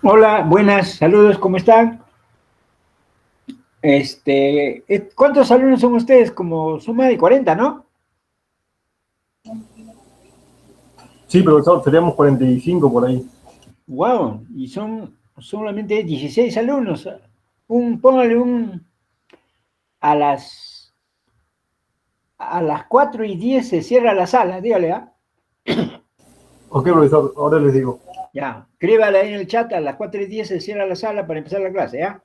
Hola, buenas, saludos, ¿cómo están? ¿Cuántos alumnos son ustedes? Como suma de 40, ¿no? Sí, profesor, seríamos 45 por ahí. Wow, y son solamente 16 alumnos. Póngale a las 4:10 se cierra la sala, dígale, ¿ah? Ok, profesor, ahora les digo. Ya, escríbale ahí en el chat, a las 4:10 se cierra la sala para empezar la clase, ¿ya?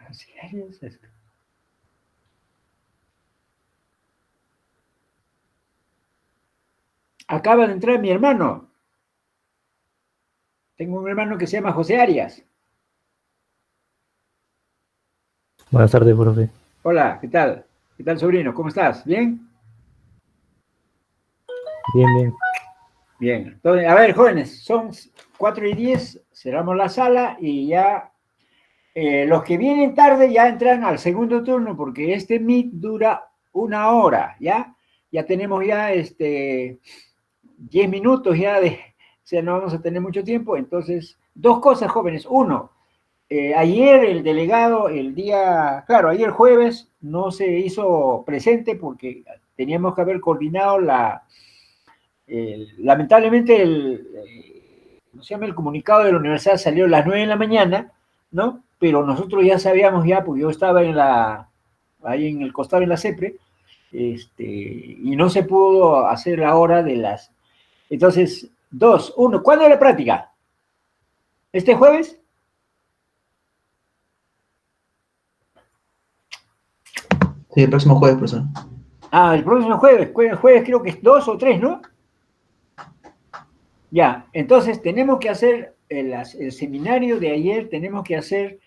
José Arias. Acaba de entrar mi hermano. Tengo un hermano que se llama José Arias. Buenas tardes, profe. Hola, ¿qué tal? ¿Qué tal, sobrino? ¿Cómo estás? ¿Bien? Bien, bien. Bien. Entonces, a ver, jóvenes, son 4:10, cerramos la sala y ya los que vienen tarde ya entran al segundo turno porque este Meet dura 1 hora, ¿ya? Ya tenemos ya 10 minutos ya o sea, no vamos a tener mucho tiempo. Entonces, dos cosas, jóvenes. Uno, ayer el delegado, claro, ayer jueves no se hizo presente porque teníamos que haber coordinado lamentablemente ¿cómo se llama? El comunicado de la universidad salió a las 9 de la mañana, ¿no? Pero nosotros ya sabíamos ya, porque yo estaba ahí en el costado en la CEPRE, y no se pudo hacer la hora de las... Entonces, dos, uno, ¿cuándo es la práctica? ¿Este jueves? Sí, el próximo jueves, profesor. Ah, el próximo jueves, jueves creo que es 2 o 3, ¿no? Ya, entonces tenemos que hacer el seminario de ayer, tenemos que hacer,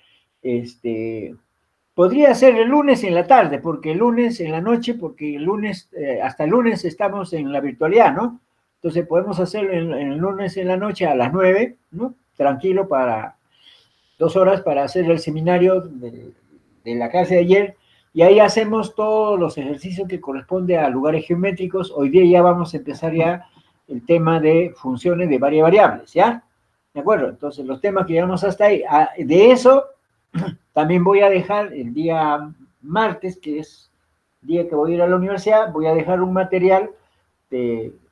podría ser el lunes en la tarde, porque el lunes en la noche, porque el lunes, hasta el lunes estamos en la virtualidad, ¿no? Entonces podemos hacerlo el lunes en la noche a las 9, ¿no? Tranquilo, para 2 horas para hacer el seminario de la clase de ayer, y ahí hacemos todos los ejercicios que corresponden a lugares geométricos. Hoy día ya vamos a empezar ya el tema de funciones de varias variables, ¿ya? ¿De acuerdo? Entonces, los temas que llevamos hasta ahí, de eso también voy a dejar el día martes, que es el día que voy a ir a la universidad, voy a dejar un material,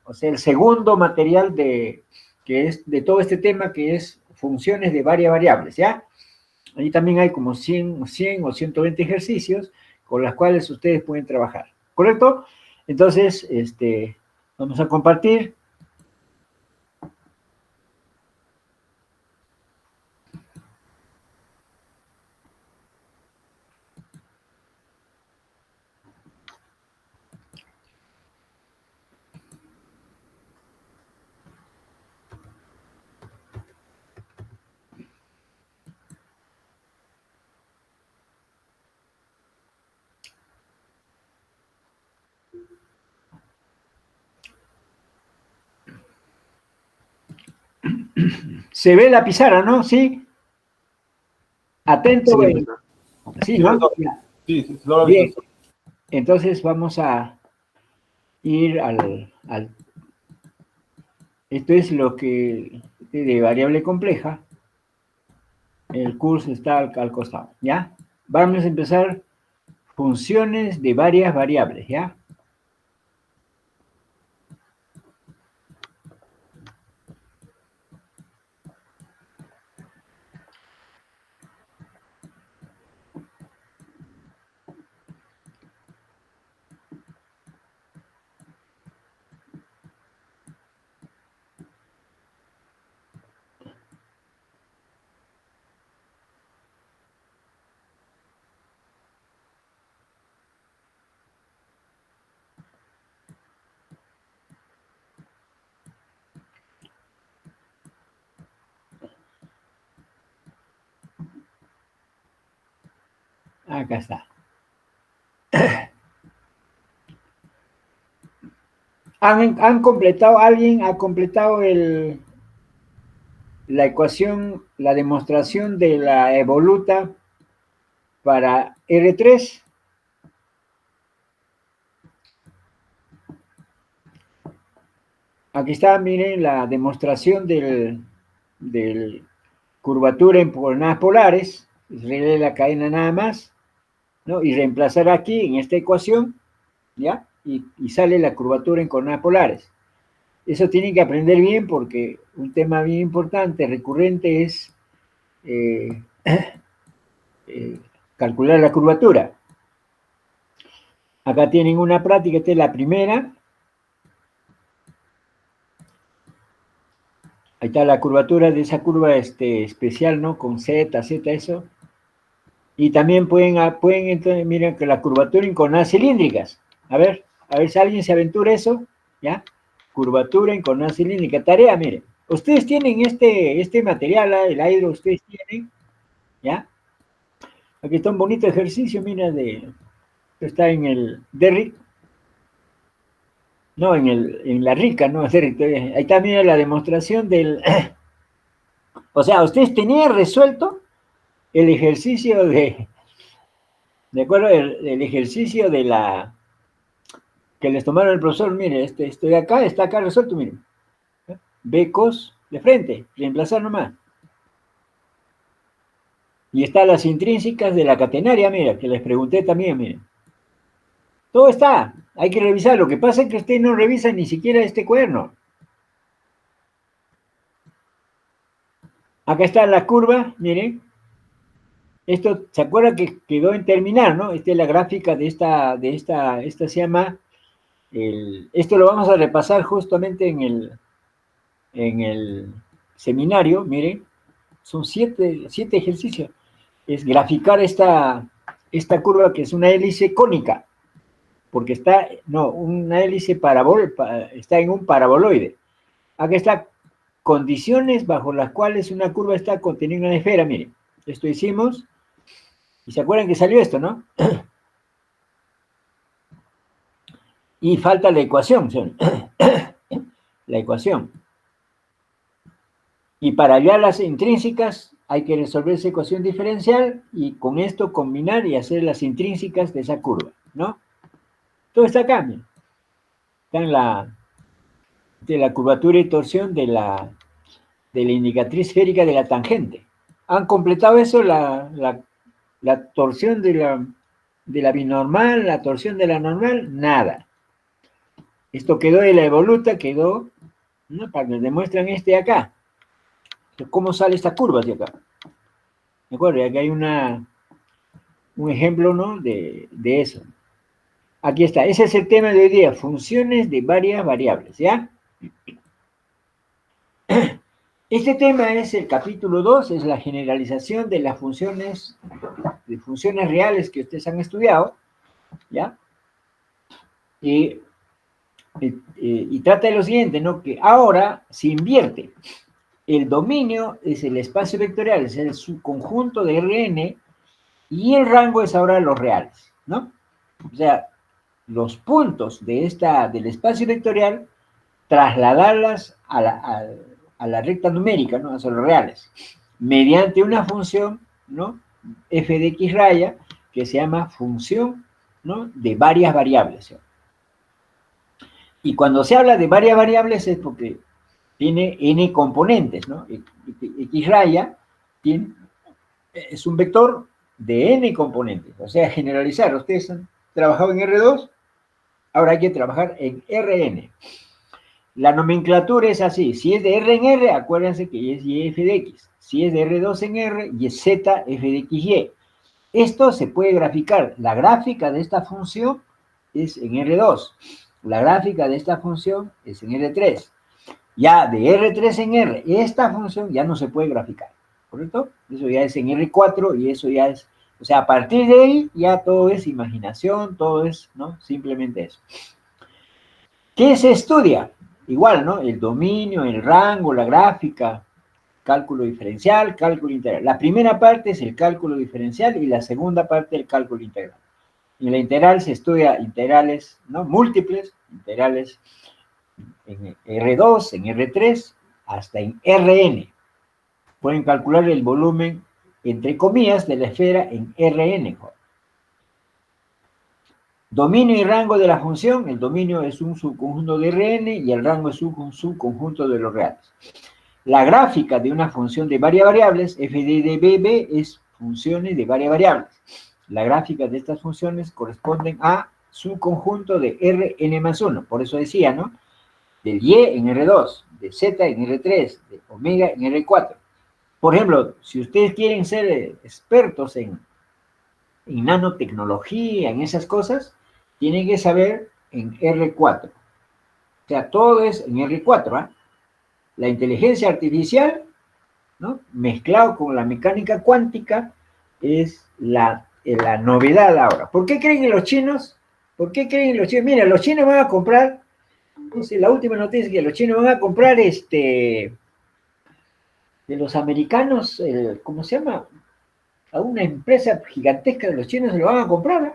o sea, el segundo material que es de todo este tema, que es funciones de varias variables, ¿ya? Ahí también hay como 100 o 120 ejercicios con las cuales ustedes pueden trabajar, ¿correcto? Entonces, vamos a compartir. Se ve la pizarra, ¿no? ¿Sí? Atento. Sí, Sí, ¿no? sí, lo he Bien, visto. entonces vamos a ir esto es lo que de variable compleja. El curso está al costado, ¿ya? Vamos a empezar funciones de varias variables, ¿ya? Acá está. ¿Alguien ha completado la ecuación, la demostración de la evoluta para R3? Aquí está, miren, la demostración del curvatura en coordenadas polares. Rele la cadena nada más, ¿no? Y reemplazar aquí en esta ecuación, ¿ya? Y sale la curvatura en coordenadas polares. Eso tienen que aprender bien porque un tema bien importante, recurrente, es calcular la curvatura. Acá tienen una práctica, esta es la primera. Ahí está la curvatura de esa curva especial, ¿no? Con Z, eso. Y también pueden entonces, miren que la curvatura en coordenadas cilíndricas. A ver si alguien se aventura eso, ¿ya? Curvatura en coordenadas cilíndricas. Tarea, miren. Ustedes tienen este material, el aire, ustedes tienen, ¿ya? Aquí está un bonito ejercicio, mira, está en el Derrick. No, en la rica, ¿no? Derrick, ahí está, mira, la demostración del... O sea, ustedes tenían resuelto el ejercicio ¿de acuerdo? El ejercicio de la... que les tomaron el profesor, mire, esto de acá, está acá resuelto, miren. Becos de frente, reemplazar nomás. Y están las intrínsecas de la catenaria, mira, que les pregunté también, miren. Todo está, hay que revisar. Lo que pasa es que ustedes no revisan ni siquiera este cuaderno. Acá está la curva, miren. Esto, ¿se acuerdan que quedó en terminar, no? Esta es la gráfica de esta se llama, esto lo vamos a repasar justamente en el seminario, miren, son siete ejercicios. Es graficar esta curva que es una hélice cónica, porque una hélice está en un paraboloide. Acá está condiciones bajo las cuales una curva está contenida en una esfera, miren. Esto hicimos, y se acuerdan que salió esto, ¿no? Y falta la ecuación, ¿sí? La ecuación. Y para hallar las intrínsecas hay que resolver esa ecuación diferencial y con esto combinar y hacer las intrínsecas de esa curva, ¿no? Todo está acá, miren. Está en la curvatura y torsión de la indicatriz esférica de la tangente. ¿Han completado eso? La torsión de la binormal, la torsión de la normal, nada. Esto quedó de la evoluta, quedó, ¿no? Para que les demuestren acá. ¿Cómo sale esta curva de acá? ¿De acuerdo? Aquí hay un ejemplo, ¿no? De eso. Aquí está. Ese es el tema de hoy día. Funciones de varias variables, ¿ya? Este tema es el capítulo 2, es la generalización de las funciones reales que ustedes han estudiado, ¿ya? Y trata de lo siguiente, ¿no? Que ahora se invierte. El dominio es el espacio vectorial, es el subconjunto de Rn, y el rango es ahora los reales, ¿no? O sea, los puntos del espacio vectorial, trasladarlas a la recta numérica, ¿no? A los reales, mediante una función, ¿no? F de x raya, que se llama función, ¿no? De varias variables, ¿sí? Y cuando se habla de varias variables es porque tiene n componentes, ¿no? X raya es un vector de n componentes, o sea, generalizar. Ustedes han trabajado en R2, ahora hay que trabajar en Rn. La nomenclatura es así: si es de R en R, acuérdense que es y f de x. Si es de R2 en R, y es z f de x, y. Esto se puede graficar. La gráfica de esta función es en R2. La gráfica de esta función es en R3. Ya de R3 en R, esta función ya no se puede graficar, ¿correcto? Eso ya es en R4 y eso ya es, o sea, a partir de ahí ya todo es imaginación, todo es, ¿no? Simplemente eso. ¿Qué se estudia? Igual, ¿no? El dominio, el rango, la gráfica, cálculo diferencial, cálculo integral. La primera parte es el cálculo diferencial y la segunda parte el cálculo integral. En la integral se estudia integrales, ¿no? Múltiples, integrales en R2, en R3, hasta en Rn. Pueden calcular el volumen, entre comillas, de la esfera en Rn. Dominio y rango de la función. El dominio es un subconjunto de Rn y el rango es un subconjunto de los reales. La gráfica de una función de varias variables, f de bb, es funciones de varias variables. La gráfica de estas funciones corresponden a subconjunto de Rn más 1. Por eso decía, ¿no? Del y en R2, de z en R3, de omega en R4. Por ejemplo, si ustedes quieren ser expertos en nanotecnología, en esas cosas, tienen que saber en R4. O sea, todo es en R4, ¿eh? La inteligencia artificial, ¿no? Mezclado con la mecánica cuántica, es la novedad ahora. ¿Por qué creen los chinos? ¿Por qué creen los chinos? Mira, los chinos van a comprar, no sé, la última noticia es que los chinos van a comprar de los americanos, ¿cómo se llama? A una empresa gigantesca de los chinos se lo van a comprar. ¿Eh?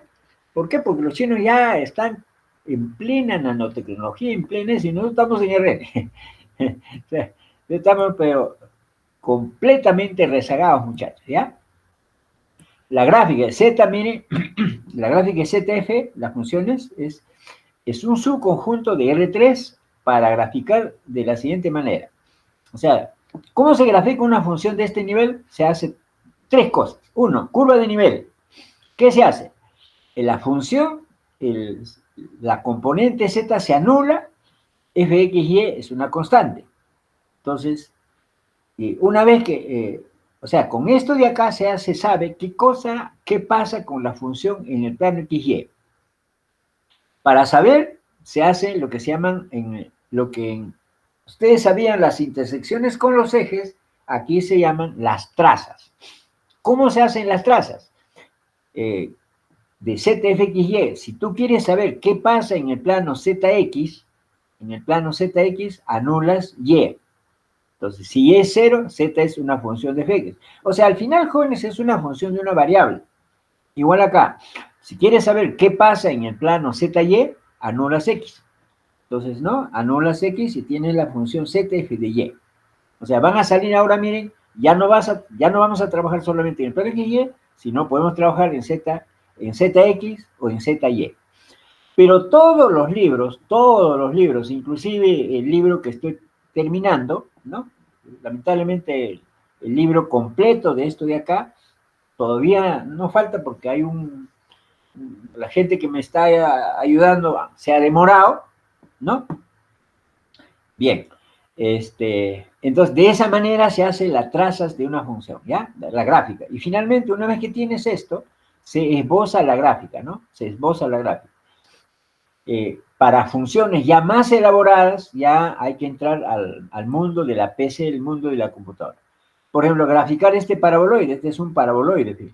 ¿Por qué? Porque los chinos ya están en plena nanotecnología, en plena eso, y nosotros estamos en RN. O sea, estamos, pero completamente rezagados, muchachos, ¿ya? La gráfica de Z, miren, la gráfica de ZF, las funciones, es un subconjunto de R3 para graficar de la siguiente manera. O sea, ¿cómo se grafica una función de este nivel? Se hace tres cosas. Uno, curva de nivel. ¿Qué se hace? En la función, la componente Z se anula, fxy es una constante. Entonces, una vez que, o sea, con esto de acá se sabe qué pasa con la función en el plano XY. Para saber, se hace lo que se llaman, ustedes sabían las intersecciones con los ejes, aquí se llaman las trazas. ¿Cómo se hacen las trazas? De ZFXY, si tú quieres saber qué pasa en el plano ZX, anulas Y. Entonces, si Y es 0, Z es una función de fx. O sea, al final, jóvenes, es una función de una variable. Igual acá, si quieres saber qué pasa en el plano ZY, anulas X. Entonces, ¿no? Anulas X y tienes la función ZF de Y. O sea, van a salir ahora, miren, ya no vamos a trabajar solamente en el plano XY, sino podemos trabajar en ZX o en ZY. Pero todos los libros, inclusive el libro que estoy terminando, ¿no? Lamentablemente el libro completo de esto de acá, todavía no falta porque hay la gente que me está ayudando se ha demorado, ¿no? Bien, entonces de esa manera se hacen las trazas de una función, ¿ya? La gráfica. Y finalmente, una vez que tienes esto, se esboza la gráfica, ¿no? Se esboza la gráfica. Para funciones ya más elaboradas, ya hay que entrar al mundo de la PC, el mundo de la computadora. Por ejemplo, graficar este paraboloide, este es un paraboloide.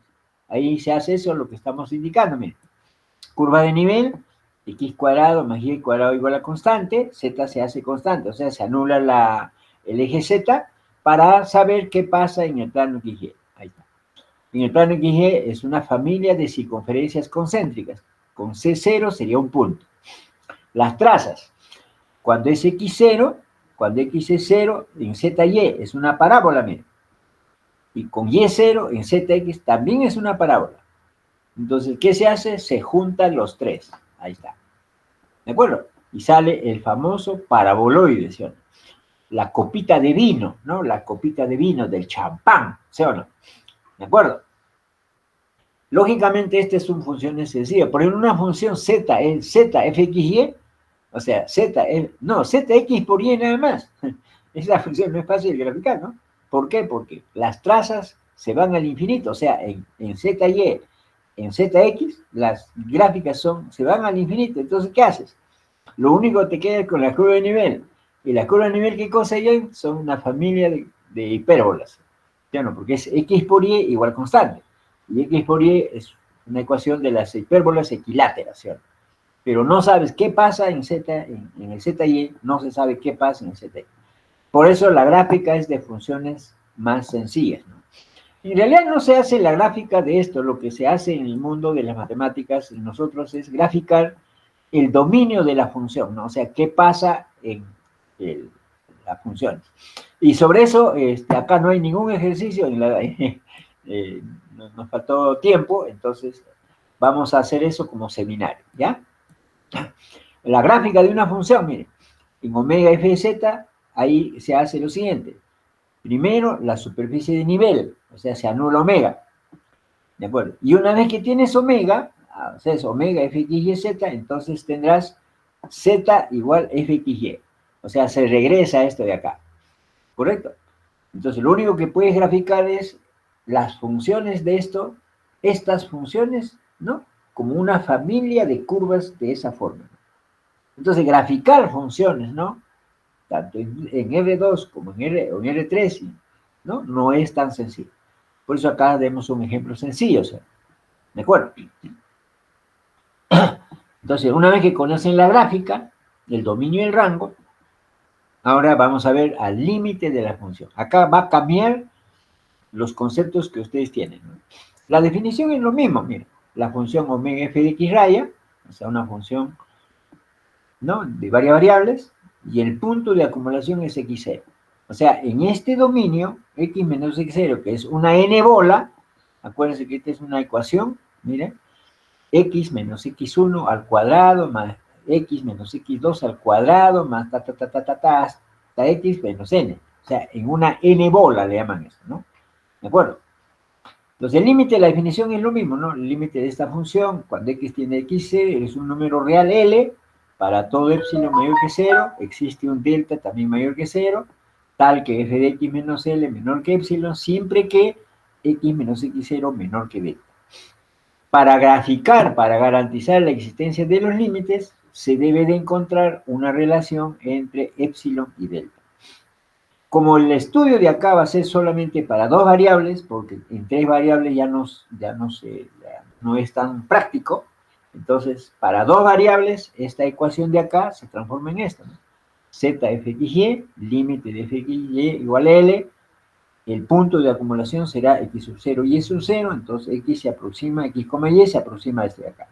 Ahí se hace eso, lo que estamos indicando, miren. Curva de nivel, x cuadrado más y cuadrado igual a constante, z se hace constante, o sea, se anula el eje z para saber qué pasa en el plano XY. Ahí está. En el plano XY es una familia de circunferencias concéntricas. Con C0 sería un punto. Las trazas, cuando es x0, cuando x es 0, en ZY es una parábola, miren. Y con y0 en ZX también es una parábola. Entonces, ¿qué se hace? Se juntan los tres. Ahí está. ¿De acuerdo? Y sale el famoso paraboloide, ¿sí o no? La copita de vino, ¿no? La copita de vino del champán, ¿sí o no? ¿De acuerdo? Lógicamente, estas son funciones sencillas. Por ejemplo, una función z es zfxy, o sea, zx por y nada más. Esa función no es fácil de graficar, ¿no? ¿Por qué? Porque las trazas se van al infinito, o sea, en ZY, en ZX, las gráficas se van al infinito. Entonces, ¿qué haces? Lo único que te queda es con la curva de nivel. ¿Y la curva de nivel qué cosa hay? Son una familia de hipérbolas. ¿Ya no? Porque es x por y igual constante. Y x por y es una ecuación de las hipérbolas equiláteras, ¿cierto? Pero no sabes qué pasa en el ZY, no se sabe qué pasa en el ZY. Por eso la gráfica es de funciones más sencillas, ¿no? En realidad no se hace la gráfica de esto, lo que se hace en el mundo de las matemáticas, nosotros es graficar el dominio de la función, ¿no? O sea, qué pasa en las funciones. Y sobre eso, acá no hay ningún ejercicio, nos faltó tiempo, entonces vamos a hacer eso como seminario, ¿ya? La gráfica de una función, miren, en omega f de z, ahí se hace lo siguiente. Primero, la superficie de nivel, o sea, se anula omega. ¿De acuerdo? Y una vez que tienes omega, o sea, es omega fxy z, entonces tendrás z igual fxy. O sea, se regresa esto de acá. ¿Correcto? Entonces, lo único que puedes graficar es las funciones de estas funciones, ¿no? Como una familia de curvas de esa forma. Entonces, graficar funciones, ¿no? Tanto en R2 como en R3, ¿no? No es tan sencillo. Por eso acá demos un ejemplo sencillo, ¿de acuerdo? Entonces, una vez que conocen la gráfica, el dominio y el rango, ahora vamos a ver al límite de la función. Acá va a cambiar los conceptos que ustedes tienen, ¿no? La definición es lo mismo, miren, la función omega f de x raya, o sea, una función, ¿no?, de varias variables, y el punto de acumulación es x0. O sea, en este dominio, x menos x0, que es una n bola, acuérdense que esta es una ecuación, miren, x menos x1 al cuadrado más x menos x2 al cuadrado más hasta x menos n. O sea, en una n bola le llaman eso, ¿no? ¿De acuerdo? Entonces, el límite de la definición es lo mismo, ¿no? El límite de esta función, cuando x tiende a x0, es un número real L, para todo epsilon mayor que 0, existe un delta también mayor que 0, tal que f de x menos L menor que epsilon, siempre que x menos x0 menor que delta. Para graficar, para garantizar la existencia de los límites, se debe de encontrar una relación entre epsilon y delta. Como el estudio de acá va a ser solamente para dos variables, porque en tres variables no es tan práctico, entonces para dos variables, esta ecuación de acá se transforma en esta, ¿no? Zfxy, límite de fxy igual a L, el punto de acumulación será x sub 0 y y sub 0, entonces x se aproxima, x, y se aproxima a este de acá.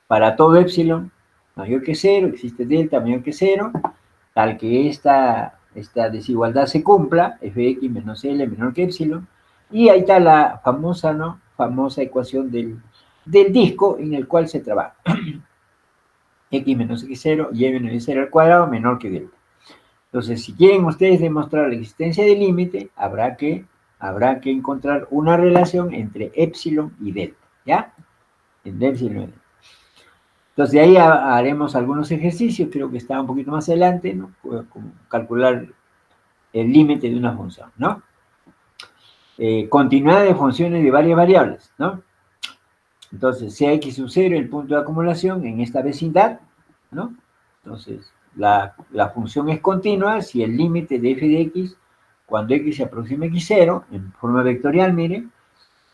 Para todo epsilon mayor que 0, existe delta mayor que 0, tal que esta desigualdad se cumpla, f de x menos L menor que epsilon, y ahí está la famosa, ¿no?, famosa ecuación del disco en el cual se trabaja. X menos x0 y menos x0 al cuadrado menor que delta. Entonces, si quieren ustedes demostrar la existencia del límite, habrá que encontrar una relación entre epsilon y delta, ¿ya? Entre epsilon y delta. Entonces, de ahí haremos algunos ejercicios, creo que está un poquito más adelante, ¿no? Como calcular el límite de una función, ¿no? Continuidad de funciones de varias variables, ¿no? Entonces, sea x sub 0 el punto de acumulación en esta vecindad, ¿no? Entonces, la función es continua si el límite de f de x, cuando x se aproxima a x0, en forma vectorial, miren,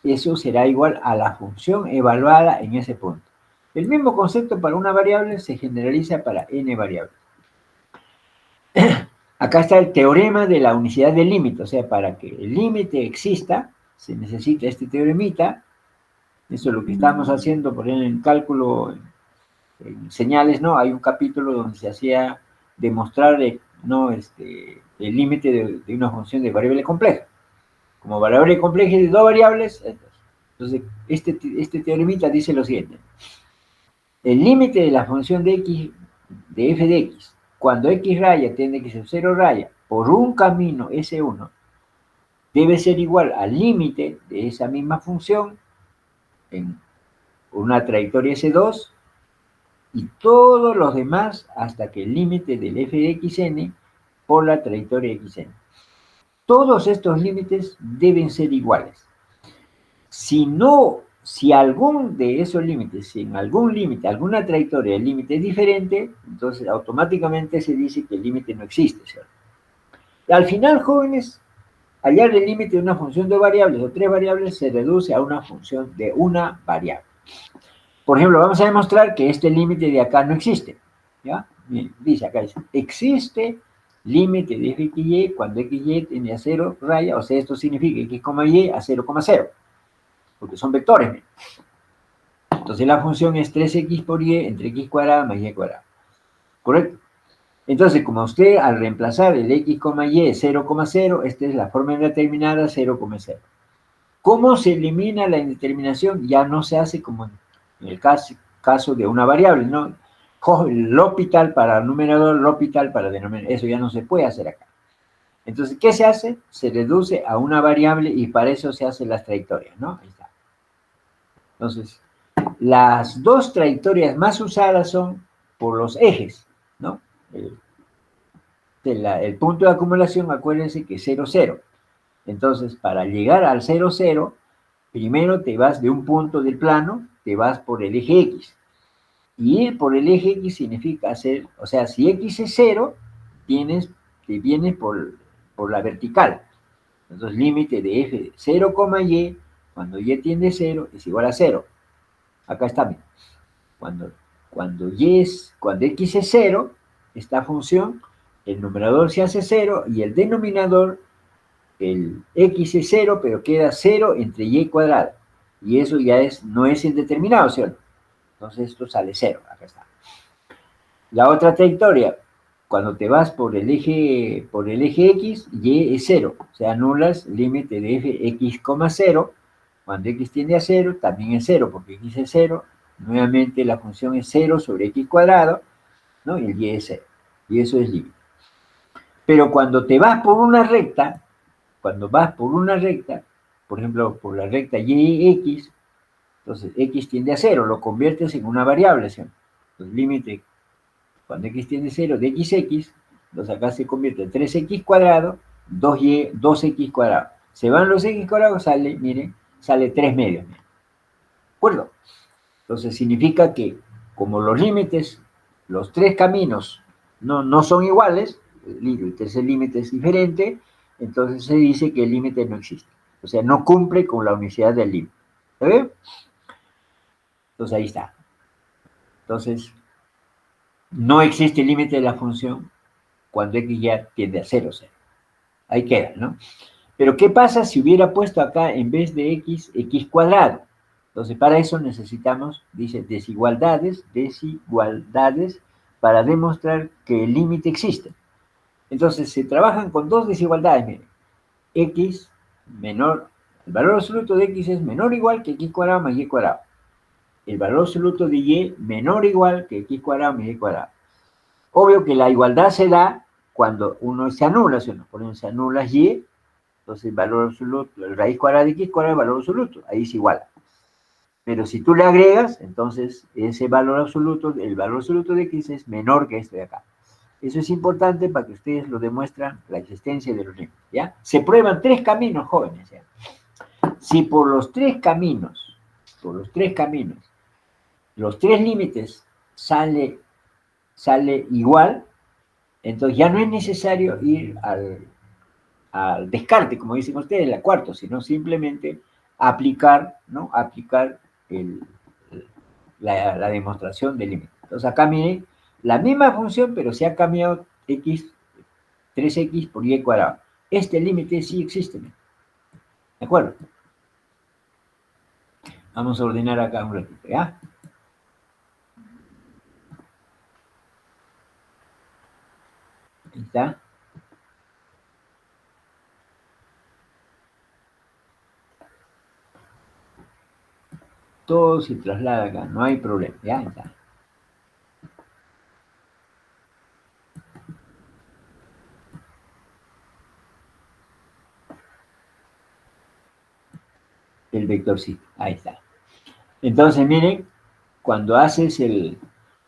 eso será igual a la función evaluada en ese punto. El mismo concepto para una variable se generaliza para n variables. Acá está el teorema de la unicidad del límite, o sea, para que el límite exista, se necesita este teoremita. Eso es lo que estamos haciendo, por ejemplo, en cálculo, en señales, ¿no? Hay un capítulo donde se hacía demostrar, ¿no?, el límite de una función de variable compleja. Como variable compleja de dos variables, entonces este teoremita dice lo siguiente. El límite de la función de x, de f de x, cuando x raya tiende a x sub 0 raya por un camino S1, debe ser igual al límite de esa misma función en una trayectoria S2 y todos los demás hasta que el límite del f de xn por la trayectoria xn. Todos estos límites deben ser iguales. Si algún de esos límites, si en algún límite, alguna trayectoria, el límite es diferente, entonces automáticamente se dice que el límite no existe, ¿cierto? Y al final, jóvenes, hallar el límite de una función de variables o tres variables se reduce a una función de una variable. Por ejemplo, vamos a demostrar que este límite de acá no existe, ¿ya? Dice acá, existe límite de f y cuando xy tiende a 0 raya, o sea, esto significa x, y a 0,0, porque son vectores, ¿no? Entonces la función es 3x por y entre x cuadrada más y cuadrada, ¿correcto? Entonces, como usted al reemplazar el x, y 0,0, esta es la forma indeterminada 0,0. ¿Cómo se elimina la indeterminación? Ya no se hace como en el caso de una variable, ¿no? Coge el L'Hopital para numerador, L'Hopital para denominador. Eso ya no se puede hacer acá. Entonces, ¿qué se hace? Se reduce a una variable y para eso se hacen las trayectorias, ¿no? Ahí está. Entonces, las dos trayectorias más usadas son por los ejes, ¿no? El punto de acumulación, acuérdense que es 0, 0. Entonces, para llegar al 0, 0, primero te vas de un punto del plano, te vas por el eje X. Y ir por el eje X significa hacer, o sea, si X es 0, te vienes por la vertical. Entonces, límite de f de 0, y, cuando y tiende a 0, es igual a 0. Acá está, mira. Cuando x es 0, esta función, el numerador se hace 0 y el denominador, el x es 0, pero queda 0 entre y cuadrado. Y eso ya no es indeterminado, ¿cierto? Entonces esto sale 0, acá está. La otra trayectoria, cuando te vas por el eje x, y es 0. O sea, anulas el límite de f x, 0. Cuando x tiende a 0, también es 0, porque x es 0. Nuevamente la función es 0 sobre x cuadrado, ¿no? Y el y es 0. Y eso es límite. Pero cuando te vas por una recta, por ejemplo, por la recta y-x, entonces x tiende a 0, lo conviertes en una variable, ¿sí? Entonces, límite, cuando x tiende a 0 de xx, entonces acá se convierte en 3x cuadrado, 2x cuadrado. Se van los x cuadrados, sale, miren, sale 3 medios. ¿De acuerdo? Entonces significa que como los límites, los tres caminos no son iguales, el tercer límite es diferente, entonces se dice que el límite no existe. O sea, no cumple con la unicidad del límite. ¿Está bien? Entonces ahí está. Entonces, no existe límite de la función cuando x ya tiende a 0, 0. Ahí queda, ¿no? Pero ¿qué pasa si hubiera puesto acá en vez de x, x cuadrado? Entonces, para eso necesitamos, dice, desigualdades para demostrar que el límite existe. Entonces, se trabajan con dos desigualdades, miren. X menor, el valor absoluto de x es menor o igual que x cuadrado más y cuadrado. El valor absoluto de y menor o igual que x cuadrado más y cuadrado. Obvio que la igualdad se da cuando uno se anula, si uno pone se anula y, entonces el valor absoluto, la raíz cuadrada de x cuadrado es el valor absoluto, ahí es igual. Pero si tú le agregas, entonces ese valor absoluto, el valor absoluto de x es menor que este de acá. Eso es importante para que ustedes lo demuestren la existencia de los límites, ¿ya? Se prueban tres caminos, jóvenes, ¿ya? Si por los tres caminos, los tres límites sale igual, entonces ya no es necesario ir al descarte, como dicen ustedes, la cuarta, sino simplemente aplicar, ¿no? Aplicar la demostración del límite. Entonces acá miren, la misma función, pero se ha cambiado x, 3x por y cuadrado. Este límite sí existe, ¿de acuerdo? Vamos a ordenar acá un ratito, ¿ya? Ahí está. Todo se traslada acá, no hay problema, ¿ya? Ahí está. El vectorcito, ahí está. Entonces, miren, cuando haces el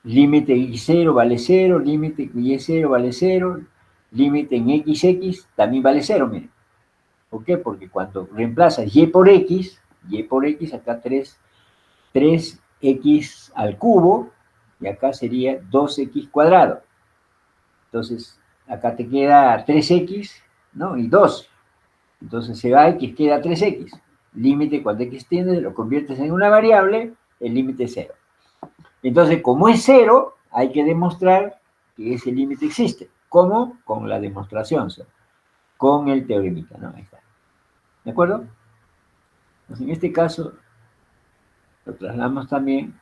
límite y0 vale 0, límite y0 vale 0, límite en xx también vale 0, miren. ¿Por qué? Porque cuando reemplazas y por x, acá 3x al cubo, y acá sería 2x cuadrado. Entonces, acá te queda 3x, ¿no? Y 2. Entonces se va x, queda 3x. Límite cuando x tiende, lo conviertes en una variable, el límite es 0. Entonces, como es 0, hay que demostrar que ese límite existe. ¿Cómo? Con la demostración, ¿sí? Con el teoremita, ¿no? Ahí está. ¿De acuerdo? Pues en este caso, lo trasladamos también,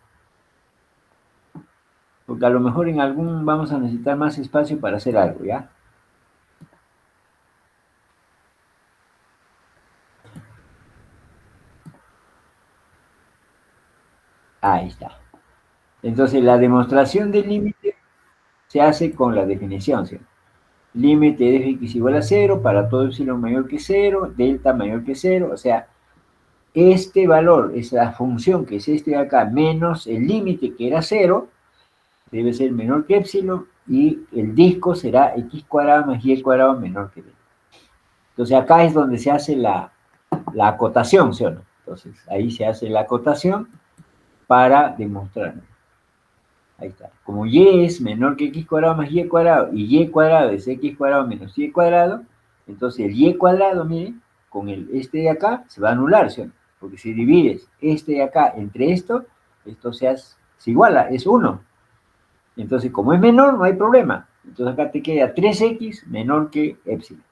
porque a lo mejor en algún vamos a necesitar más espacio para hacer algo, ¿ya? Ahí está. Entonces, la demostración del límite se hace con la definición, ¿sí? Límite de fx igual a 0 para todo epsilon mayor que 0, delta mayor que 0, o sea, este valor, esa función que es este de acá, menos el límite que era 0, debe ser menor que epsilon, y el disco será x cuadrado más y cuadrado menor que delta. Entonces acá es donde se hace la acotación, ¿sí o no? Entonces ahí se hace la acotación para demostrar. Ahí está. Como y es menor que x cuadrado más y cuadrado es x cuadrado menos y cuadrado, entonces el y cuadrado, miren, con este de acá se va a anular, ¿sí? Porque si divides este de acá entre esto se iguala, es 1. Entonces, como es menor, no hay problema. Entonces acá te queda 3x menor que épsilon.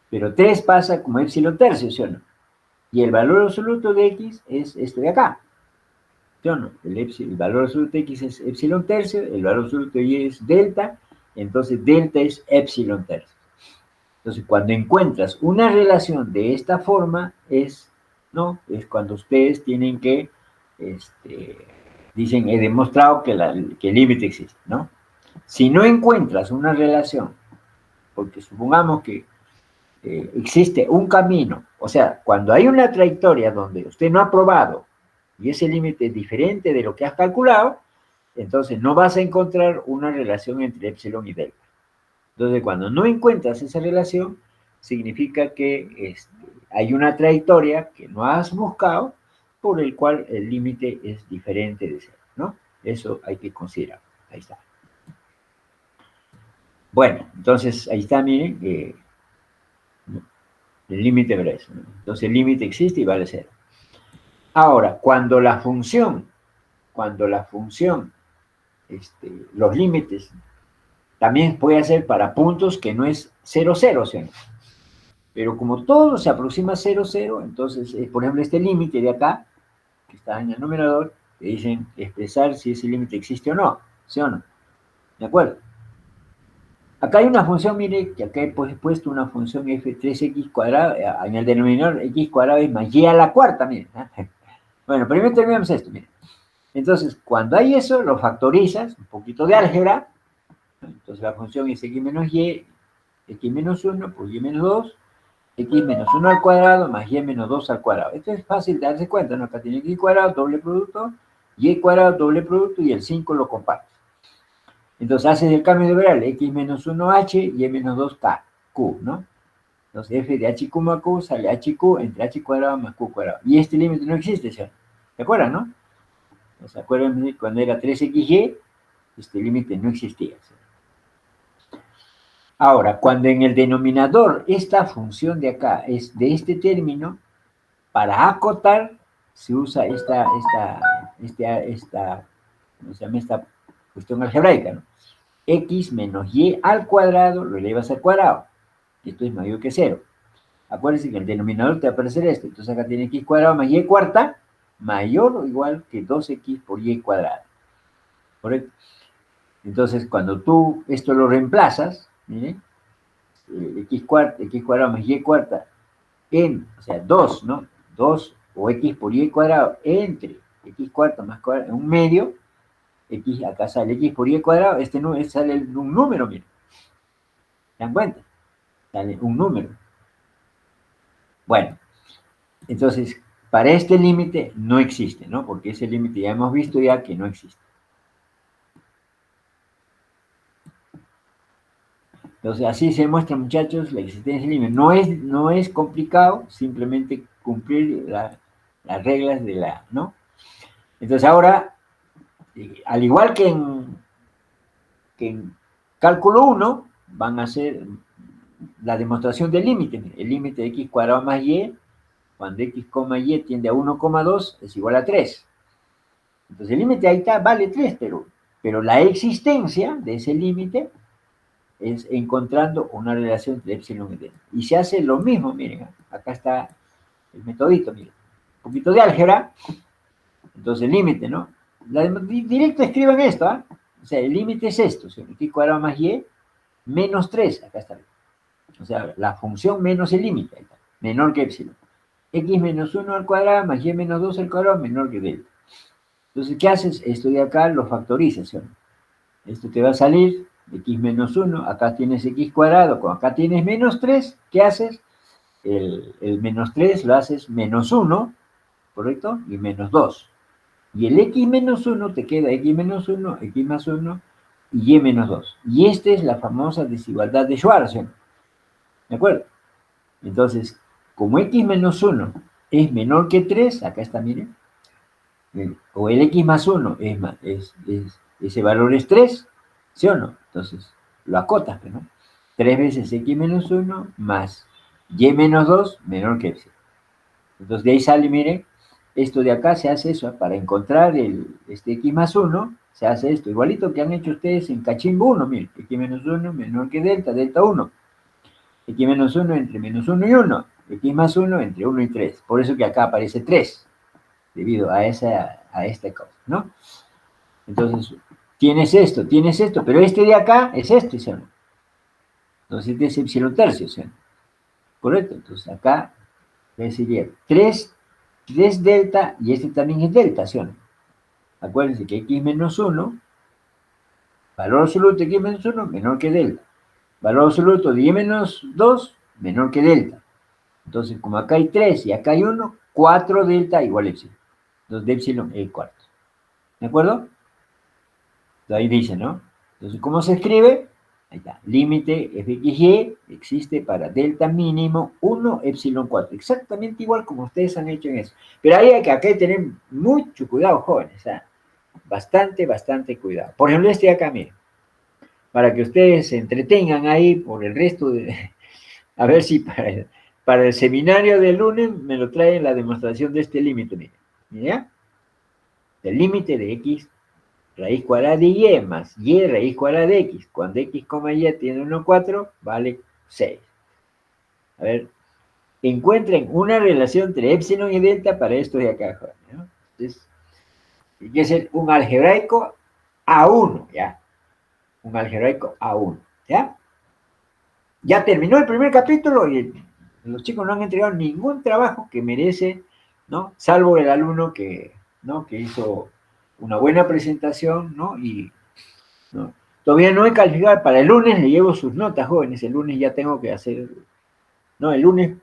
Pero 3 pasa como épsilon tercio, ¿sí o no? Y el valor absoluto de x es este de acá. ¿Sí o no? El valor absoluto de x es épsilon tercio, el valor absoluto de y es delta, entonces delta es épsilon tercio. Entonces, cuando encuentras una relación de esta forma, ¿no? Es cuando ustedes tienen que, dicen, he demostrado que el límite existe, ¿no? Si no encuentras una relación, porque supongamos que existe un camino, o sea, cuando hay una trayectoria donde usted no ha probado y ese límite es diferente de lo que has calculado, entonces no vas a encontrar una relación entre epsilon y delta. Entonces, cuando no encuentras esa relación, significa que hay una trayectoria que no has buscado, por el cual el límite es diferente de cero, ¿no? Eso hay que considerar. Ahí está. Bueno, entonces, ahí está, miren, el límite vale eso, ¿no? Entonces, el límite existe y vale cero. Ahora, cuando la función, los límites, también puede ser para puntos que no es 0, 0, ¿sí? Pero como todo se aproxima a 0, 0, entonces, por ejemplo, este límite de acá, que está en el numerador, te dicen expresar si ese límite existe o no, ¿sí o no? ¿De acuerdo? Acá hay una función, mire, que acá he puesto una función f3x cuadrado, en el denominador x cuadrado es más y a la cuarta, mire. Bueno, primero terminamos esto, mire. Entonces, cuando hay eso, lo factorizas, un poquito de álgebra, entonces la función es x menos y, x menos 1 por y menos 2, x menos 1 al cuadrado más y menos 2 al cuadrado. Esto es fácil de darse cuenta, ¿no? Acá tiene x cuadrado, doble producto, y cuadrado, doble producto, y el 5 lo compartes. Entonces haces el cambio de variable, x menos 1h y menos 2k, q, ¿no? Entonces f de h más q sale hq entre h cuadrado más q cuadrado. Y este límite no existe, ¿sí? ¿Se acuerdan, no? ¿Se acuerdan cuando era 3xy? Este límite no existía, ¿sí? Ahora, cuando en el denominador esta función de acá es de este término, para acotar se usa esta ¿cómo se llama? Esta cuestión algebraica, ¿no? X menos y al cuadrado lo elevas al cuadrado. Esto es mayor que 0. Acuérdense que el denominador te va a aparecer esto. Entonces acá tiene x cuadrado más y cuarta mayor o igual que 2x por y cuadrado. ¿Correcto? Entonces, cuando tú esto lo reemplazas, miren, x cuadrado más y cuarta o sea, 2, ¿no? 2 o x por y cuadrado entre x cuarta más cuadrado, un medio, x, acá sale x por y cuadrado, sale un número, miren. ¿Se dan cuenta? Sale un número. Bueno, entonces, para este límite no existe, ¿no? Porque ese límite ya hemos visto ya que no existe. Entonces, así se muestra, muchachos, la existencia del límite. No es complicado, simplemente cumplir las reglas de ¿no? Entonces, ahora, al igual que en cálculo 1, van a hacer la demostración del límite. El límite de x cuadrado más y, cuando x, y tiende a 1,2, es igual a 3. Entonces, el límite ahí está, vale 3, pero la existencia de ese límite es encontrando una relación entre epsilon y delta. Y se hace lo mismo, miren, acá está el metodito, miren. Un poquito de álgebra, entonces el límite, ¿no? Directo escriban esto, ¿ah? O sea, el límite es esto, ¿sí? X cuadrado más y menos 3, acá está. O sea, la función menos el límite, ahí está, menor que epsilon. X menos 1 al cuadrado más y menos 2 al cuadrado menor que delta. Entonces, ¿qué haces? Esto de acá lo factorizas, ¿sí? Esto te va a salir x menos 1, acá tienes x cuadrado, como acá tienes menos 3, ¿qué haces? El menos 3 lo haces menos 1, ¿correcto? Y menos 2. Y el x menos 1 te queda x menos 1, x más 1 y y menos 2. Y esta es la famosa desigualdad de Schwarzschild. ¿De acuerdo? Entonces, como x menos 1 es menor que 3, acá está, miren, o el x más 1 ese valor es 3, ¿sí o no? Entonces, lo acotas, ¿no? 3 veces x menos 1 más y menos 2 menor que epsilon. Entonces de ahí sale, miren, esto de acá se hace eso, para encontrar este x más 1, se hace esto, igualito que han hecho ustedes en cachimbo 1, miren, x menos 1 menor que delta, delta 1, x menos 1 entre menos 1 y 1, x más 1 entre 1 y 3, por eso que acá aparece 3, debido a esta cosa, ¿no? Entonces, tienes esto, pero este de acá es esto, ¿sí? Entonces este es epsilon tercio, ¿sí? Correcto, entonces acá sería 3 delta y este también es delta, ¿sí? Acuérdense que x menos 1, valor absoluto de x menos 1 menor que delta. Valor absoluto de y menos 2 menor que delta. Entonces, como acá hay 3 y acá hay 1, 4 delta igual a epsilon. Entonces, de epsilon es el cuarto. ¿De acuerdo? Entonces, ahí dice, ¿no? Entonces, ¿cómo se escribe? Ahí está. Límite fxy existe para delta mínimo 1 epsilon 4. Exactamente igual como ustedes han hecho en eso. Pero ahí hay que tener mucho cuidado, jóvenes. ¿Ah? Bastante cuidado. Por ejemplo, este de acá, miren. Para que ustedes se entretengan ahí por el resto de... A ver si para el seminario del lunes me lo traen la demostración de este límite, miren. ¿Ya? El límite de x raíz cuadrada de y más y raíz cuadrada de x. Cuando x, y tiene 1,4, vale 6. A ver, encuentren una relación entre epsilon y delta para esto de acá, ¿no? Entonces, hay que ser un algebraico A1, ¿ya? Un algebraico A1, ¿ya? Ya terminó el primer capítulo y los chicos no han entregado ningún trabajo que merece, ¿no? Salvo el alumno que, ¿no? Que hizo una buena presentación, ¿no? Y, ¿no? Todavía no he calificado, para el lunes le llevo sus notas, jóvenes, el lunes ya tengo que hacer, no, el lunes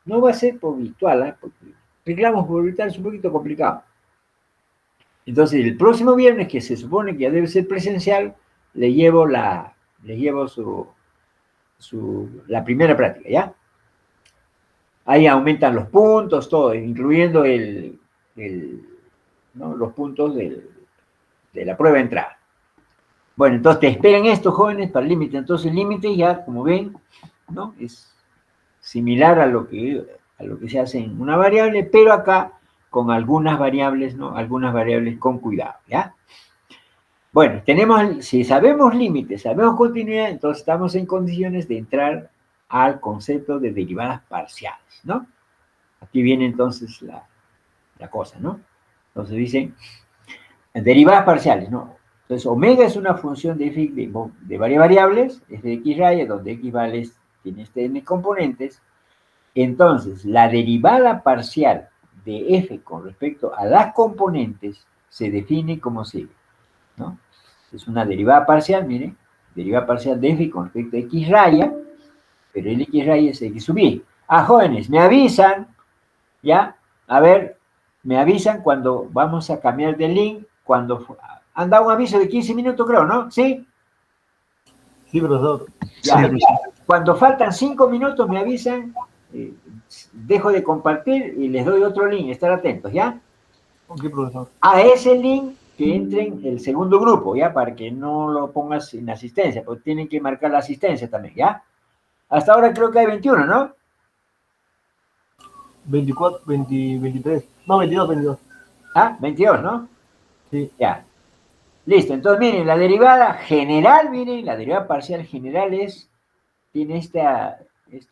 no va a ser por virtual, ¿eh? Porque reclamos por virtual es un poquito complicado. Entonces, el próximo viernes, que se supone que ya debe ser presencial, le llevo la primera práctica, ¿ya? Ahí aumentan los puntos, todo, incluyendo ¿no? Los puntos de la prueba de entrada. Bueno, entonces te esperan estos jóvenes para el límite. Entonces el límite ya, como ven, ¿no? Es similar a lo que se hace en una variable, pero acá con algunas variables, ¿no? Algunas variables con cuidado, ¿ya? Bueno, si sabemos límites, sabemos continuidad, entonces estamos en condiciones de entrar al concepto de derivadas parciales, ¿no? Aquí viene entonces la cosa, ¿no? Entonces dicen, derivadas parciales, ¿no? Entonces, omega es una función de f de varias variables, es de x raya, donde x tiene n componentes. Entonces, la derivada parcial de f con respecto a las componentes se define como sigue, ¿no? Es una derivada parcial, miren, derivada parcial de f con respecto a x raya, pero el x raya es x sub y. Ah, jóvenes, me avisan, ¿ya? A ver, me avisan cuando vamos a cambiar de link, cuando han dado un aviso de 15 minutos, creo, ¿no? ¿Sí? Sí, profesor. Ya. Sí, profesor. Cuando faltan 5 minutos me avisan, dejo de compartir y les doy otro link, estar atentos, ¿ya? Ok, profesor. A ese link que entren el segundo grupo, ¿ya? Para que no lo pongas sin asistencia, porque tienen que marcar la asistencia también, ¿ya? Hasta ahora creo que hay 21, ¿no? 24, 20, 23. No, 22, 22. Ah, 22, ¿no? Sí. Ya. Listo, entonces miren, la derivada general, miren, la derivada parcial general tiene esta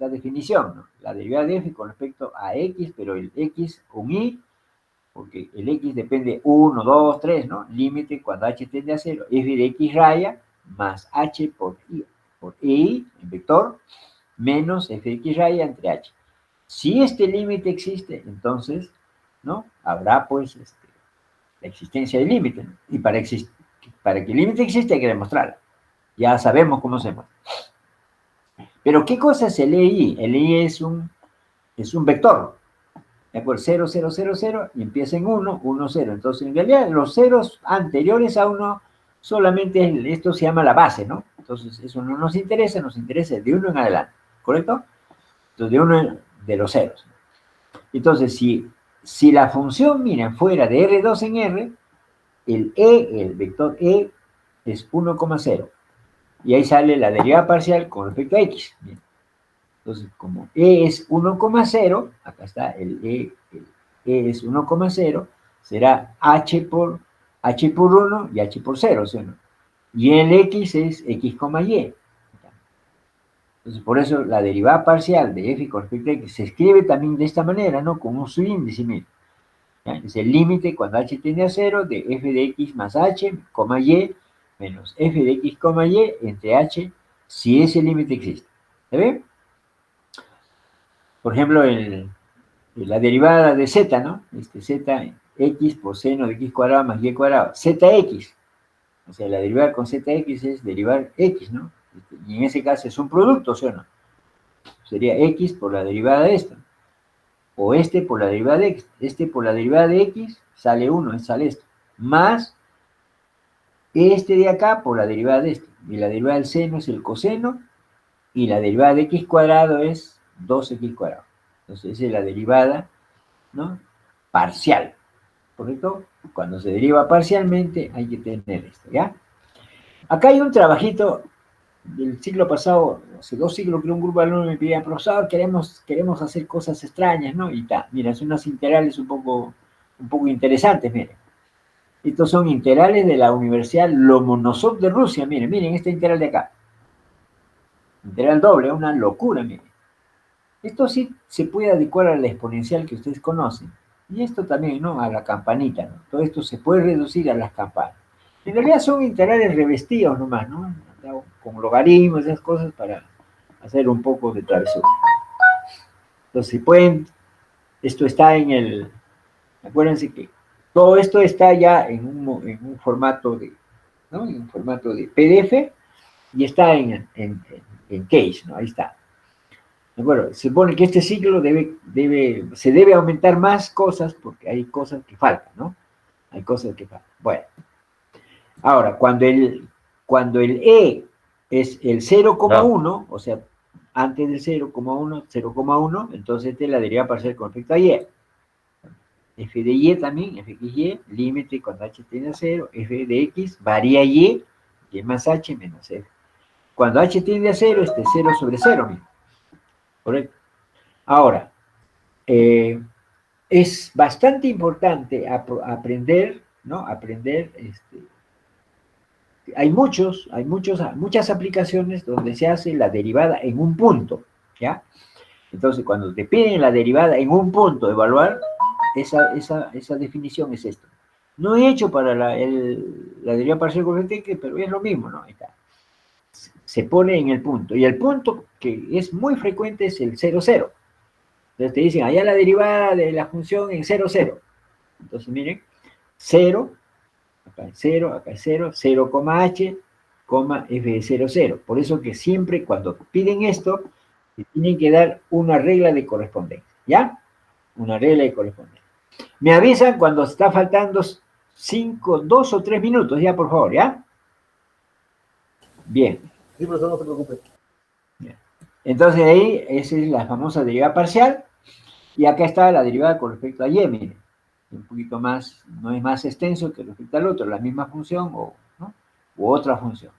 definición, ¿no? La derivada de f con respecto a x, pero el x con y, porque el x depende 1, 2, 3, ¿no? Límite cuando h tiende a 0, f de x raya más h por i, en vector, menos f de x raya entre h. Si este límite existe, entonces, ¿no? Habrá, pues, la existencia del límite, ¿no? Y para que el límite exista hay que demostrarlo. Ya sabemos cómo se muestra. Pero, ¿qué cosa es el EI? El EI es un vector. ¿De acuerdo? 0, 0, 0, 0 y empieza en 1, 1, 0. Entonces, en realidad, los ceros anteriores a 1 solamente esto se llama la base, ¿no? Entonces, eso no nos interesa de 1 en adelante, ¿correcto? Entonces, de 1 de los ceros. Entonces, si la función, miren, fuera de R2 en R, el vector E es 1,0. Y ahí sale la derivada parcial con respecto a X. Bien. Entonces, como E es 1,0, acá está el E es 1,0, será H por 1 y H por 0, ¿sí o no? Y el X es X, Y. Entonces, por eso la derivada parcial de f con respecto a x se escribe también de esta manera, ¿no? Con un subíndice, mire. ¿Ya? Es el límite cuando h tiende a 0 de f de x más h, y, menos f de x, y entre h, si ese límite existe. ¿Se ve? Por ejemplo, la derivada de z, ¿no? Z, x por seno de x cuadrado más y cuadrado. Zx. O sea, la derivada con zx es derivar x, ¿no? Y en ese caso es un producto, ¿sí o no? Sería x por la derivada de esto. O este por la derivada de x. Este por la derivada de x sale 1, sale esto. Más este de acá por la derivada de esto. Y la derivada del seno es el coseno. Y la derivada de x cuadrado es 2x cuadrado. Entonces, esa es la derivada, ¿no? Parcial. ¿Correcto? Cuando se deriva parcialmente hay que tener esto, ¿ya? Acá hay un trabajito del siglo pasado, hace 2 siglos, que un grupo de alumnos me pedía, profesor, queremos hacer cosas extrañas, ¿no? Y tal, mira, son unas integrales un poco interesantes, miren. Estos son integrales de la Universidad Lomonosov de Rusia, miren esta integral de acá. Integral doble, una locura, miren. Esto sí se puede adecuar a la exponencial que ustedes conocen. Y esto también, ¿no? A la campanita, ¿no? Todo esto se puede reducir a las campanas. En realidad son integrales revestidos nomás, ¿no? Con logaritmos, esas cosas para hacer un poco de travesura. Entonces, si pueden, esto está en el, acuérdense que todo esto está ya en un formato de, ¿no? En un formato de PDF y está en Case, ¿no? Ahí está. Bueno, se supone que este ciclo se debe aumentar más cosas porque hay cosas que faltan, ¿no? Hay cosas que faltan. Bueno. Ahora, cuando el E es el 0,1, o sea, antes del 0,1, 0,1, entonces esta es la derivada parcial con respecto a Y. F de Y también, fxy, límite cuando h tiende a 0, f de x varía y más h menos f. Cuando h tiende a 0, este es 0 sobre 0, mira. ¿Correcto? Ahora, es bastante importante aprender, ¿no? Hay muchas aplicaciones donde se hace la derivada en un punto, ¿ya? Entonces, cuando te piden la derivada en un punto, evaluar, esa definición es esto. No he hecho para la derivada parcial correcta, pero es lo mismo, ¿no? Ahí está. Se pone en el punto. Y el punto que es muy frecuente es el 0, 0. Entonces te dicen, allá la derivada de la función en 0, 0. Entonces, miren, 0, acá es 0, acá es 0, 0, h, f de 0, 0. Por eso que siempre cuando piden esto, tienen que dar una regla de correspondencia, ¿ya? Una regla de correspondencia. Me avisan cuando está faltando 2 o 3 minutos, ya, por favor, ¿ya? Bien. Sí, profesor, no se preocupe. Bien. Entonces ahí, esa es la famosa derivada parcial, y acá está la derivada con respecto a y, miren. Un poquito más, no es más extenso que respecto al otro, la misma función ¿no? U otra función.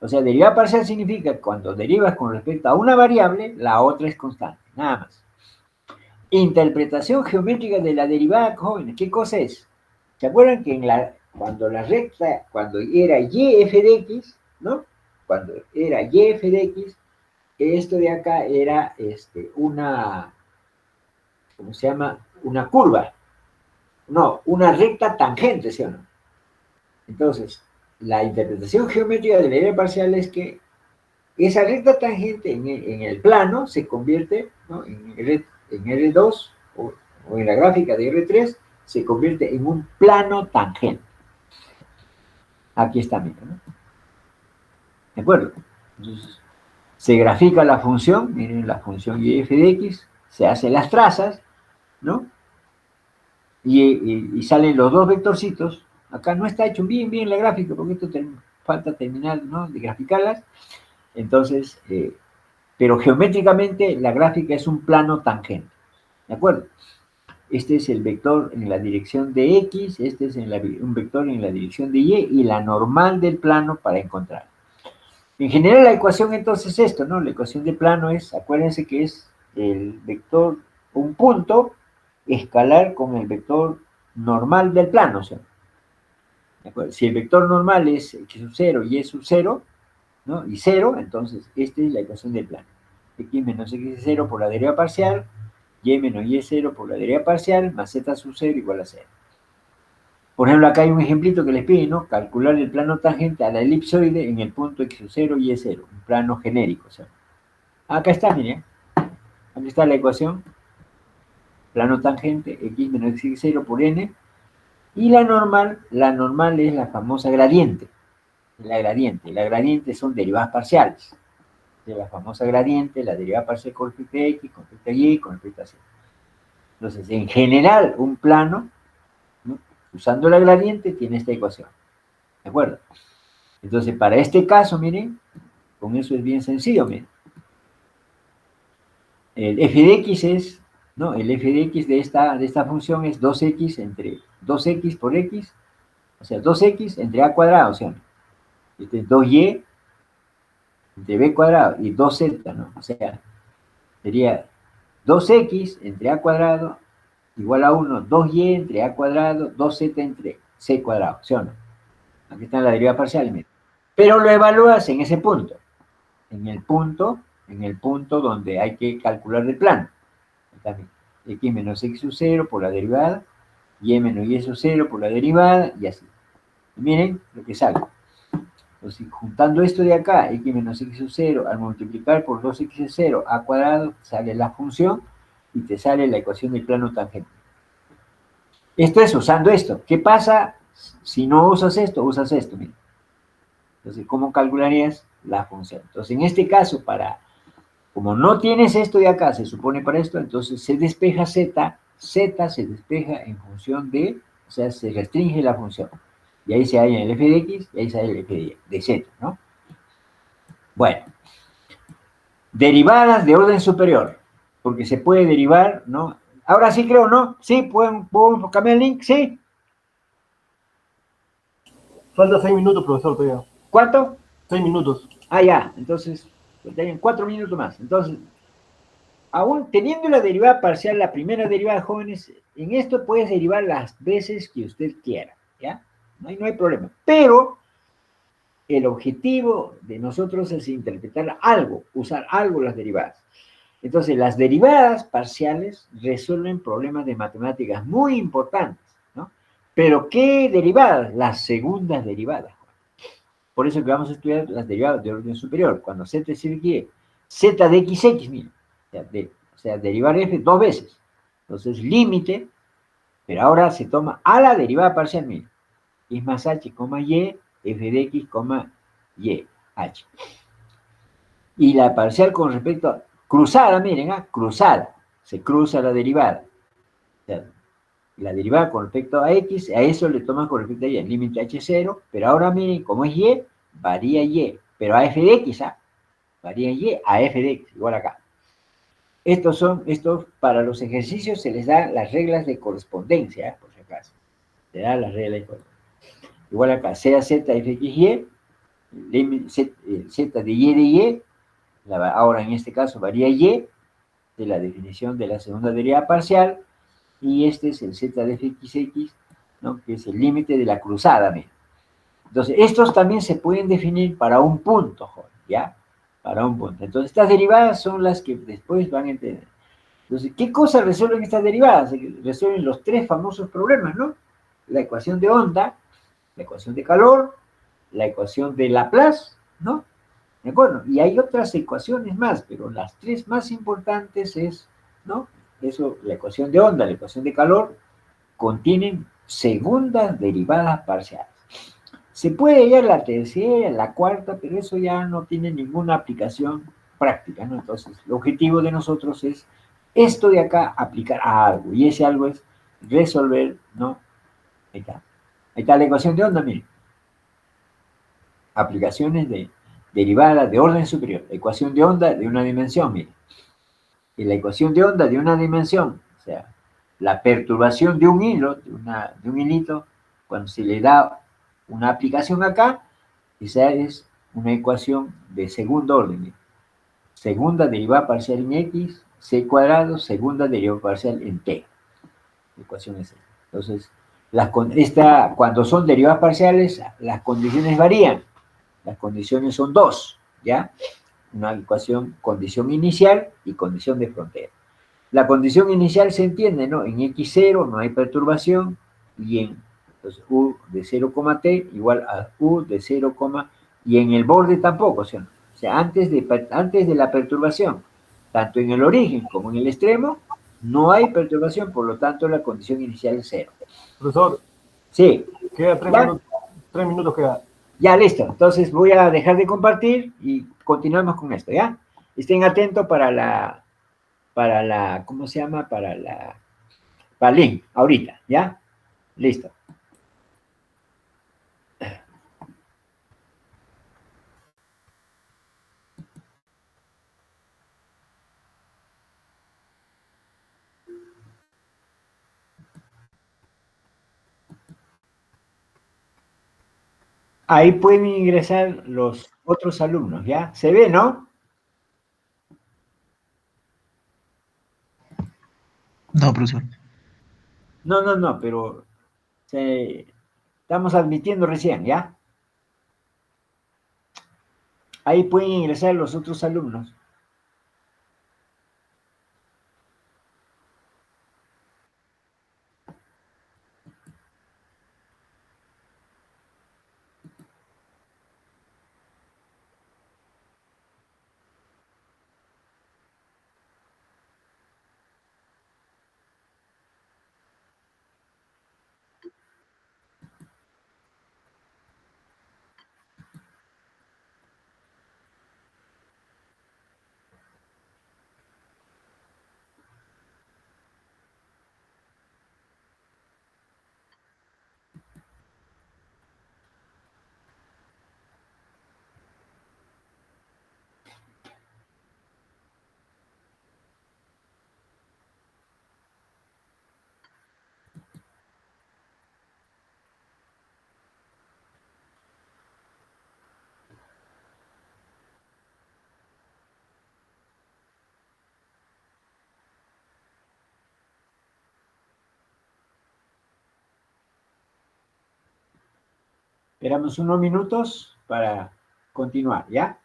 O sea, derivada parcial significa que cuando derivas con respecto a una variable, la otra es constante, nada más. Interpretación geométrica de la derivada, jóvenes, ¿qué cosa es? ¿Se acuerdan que cuando era y f de x, ¿no? Cuando era y f de x, esto de acá era una, ¿cómo se llama? Una curva. No, una recta tangente, ¿sí o no? Entonces, la interpretación geométrica de la derivada parcial es que esa recta tangente en el plano se convierte, ¿no? en R2 o en la gráfica de R3 se convierte en un plano tangente. Aquí está, mira, ¿no? ¿De acuerdo? Entonces, se grafica la función, miren la función y f de x, se hacen las trazas, ¿no? Y salen los dos vectorcitos. Acá no está hecho bien la gráfica, porque esto falta terminar, ¿no? De graficarlas. Entonces, pero geométricamente la gráfica es un plano tangente. ¿De acuerdo? Este es el vector en la dirección de X, este es un vector en la dirección de Y y la normal del plano para encontrar. En general la ecuación entonces es esto, ¿no? La ecuación de plano es, acuérdense que es el vector, un punto escalar con el vector normal del plano, o sea, ¿de acuerdo? Si el vector normal es x sub 0 y y sub 0, ¿no? Y 0, entonces esta es la ecuación del plano. X menos x 0 por la deriva parcial, y menos y 0 por la deriva parcial, más z sub 0 igual a 0. Por ejemplo, acá hay un ejemplito que les pide, ¿no? Calcular el plano tangente a la elipsoide en el punto x sub 0 y 0, un plano genérico. O sea, acá está, miren. Aquí está la ecuación. Plano tangente, x menos x 0 por n. Y la normal es la famosa gradiente. La gradiente son derivadas parciales. De la famosa gradiente, la derivada parcial con respecto a x, con respecto a y, con respecto a z. Entonces, en general, un plano, ¿no? Usando la gradiente, tiene esta ecuación. ¿De acuerdo? Entonces, para este caso, miren, con eso es bien sencillo, miren. El f de x es, ¿no? El f de x de esta función es 2x entre 2x por x, o sea, 2x entre a cuadrado, o sea, este es 2y entre b cuadrado y 2z, ¿no? O sea, sería 2x entre a cuadrado igual a 1, 2y entre a cuadrado, 2z entre c cuadrado, ¿sí o no? Aquí está la deriva parcial, miren. Pero lo evalúas en ese punto, en el punto donde hay que calcular el plano. También, x menos x sub 0 por la derivada, y menos y sub 0 por la derivada, y así. Y miren lo que sale. Entonces, juntando esto de acá, x menos x sub 0, al multiplicar por 2x sub 0 a cuadrado, sale la función, y te sale la ecuación del plano tangente. Esto es usando esto. ¿Qué pasa si no usas esto? Usas esto, miren. Entonces, ¿cómo calcularías la función? Entonces, en este caso, como no tienes esto de acá, se supone para esto, entonces se despeja z, z se despeja en función de, o sea, se restringe la función. Y ahí se halla el f de x, y ahí se halla el f de z, ¿no? Bueno, derivadas de orden superior, porque se puede derivar, ¿no? Ahora sí creo, ¿no? Sí, ¿puedo cambiar el link? Sí. Falta 6 minutos, profesor, todavía. ¿Cuánto? 6 minutos. Ah, ya, entonces, tienen 4 minutos más. Entonces, aún teniendo la derivada parcial, la primera derivada, jóvenes, en esto puedes derivar las veces que usted quiera, ¿ya? No hay problema. Pero el objetivo de nosotros es interpretar algo, usar algo las derivadas. Entonces, las derivadas parciales resuelven problemas de matemáticas muy importantes, ¿no? Pero, ¿qué derivadas? Las segundas derivadas. Por eso que vamos a estudiar las derivadas de orden superior. Cuando z es y, z de xx, miren. O sea, derivar f dos veces. Entonces, límite, pero ahora se toma a la derivada parcial, miren. X más h, y, f de x, y, h. Y la parcial con respecto a cruzada, miren, cruzada. Se cruza la derivada. O sea, la derivada con respecto a x, a eso le toman con respecto a y, el límite h0, pero ahora miren, como es y, varía y, pero a f de x, varía y a f de x, igual acá. Estos para los ejercicios se les da las reglas de correspondencia, por si acaso. Se da las reglas de correspondencia. Igual acá, sea z f x y, z de y, ahora en este caso varía y, de la definición de la segunda derivada parcial, y este es el z de fxx, ¿no? Que es el límite de la cruzada, mira. Entonces, estos también se pueden definir para un punto, ¿ya? Para un punto. Entonces, estas derivadas son las que después van a entender. Entonces, ¿qué cosas resuelven estas derivadas? Resuelven los tres famosos problemas, ¿no? La ecuación de onda, la ecuación de calor, la ecuación de Laplace, ¿no? ¿De acuerdo? Y hay otras ecuaciones más, pero las tres más importantes es, ¿no? Eso, la ecuación de onda, la ecuación de calor, contienen segundas derivadas parciales. Se puede hallar la tercera, la cuarta, pero eso ya no tiene ninguna aplicación práctica, ¿no? Entonces, el objetivo de nosotros es esto de acá aplicar a algo, y ese algo es resolver, ¿no? Ahí está la ecuación de onda, miren. Aplicaciones de derivadas de orden superior. Ecuación de onda de una dimensión, miren. Y la ecuación de onda de una dimensión, o sea, la perturbación de un hilo, de un hilito, cuando se le da una aplicación acá, esa es una ecuación de segundo orden. Segunda derivada parcial en x, c cuadrado, segunda derivada parcial en t. La ecuación es esta. Entonces, cuando son derivadas parciales, las condiciones varían. Las condiciones son dos, ¿ya? Una ecuación, condición inicial y condición de frontera. La condición inicial se entiende, ¿no? En x0 no hay perturbación y entonces u de 0, t igual a u de 0, y en el borde tampoco, ¿sí? O sea, antes de la perturbación, tanto en el origen como en el extremo, no hay perturbación, por lo tanto la condición inicial es 0. Profesor, Sí. queda ¿Ya? 3 minutos queda. Ya, listo. Entonces voy a dejar de compartir y continuamos con esto, ¿ya? Estén atentos ¿cómo se llama? Para el link, ahorita, ¿ya? Listo. Ahí pueden ingresar los otros alumnos, ¿ya? ¿Se ve, no? No, profesor. No, pero estamos admitiendo recién, ¿ya? Ahí pueden ingresar los otros alumnos. Esperamos unos minutos para continuar, ¿ya?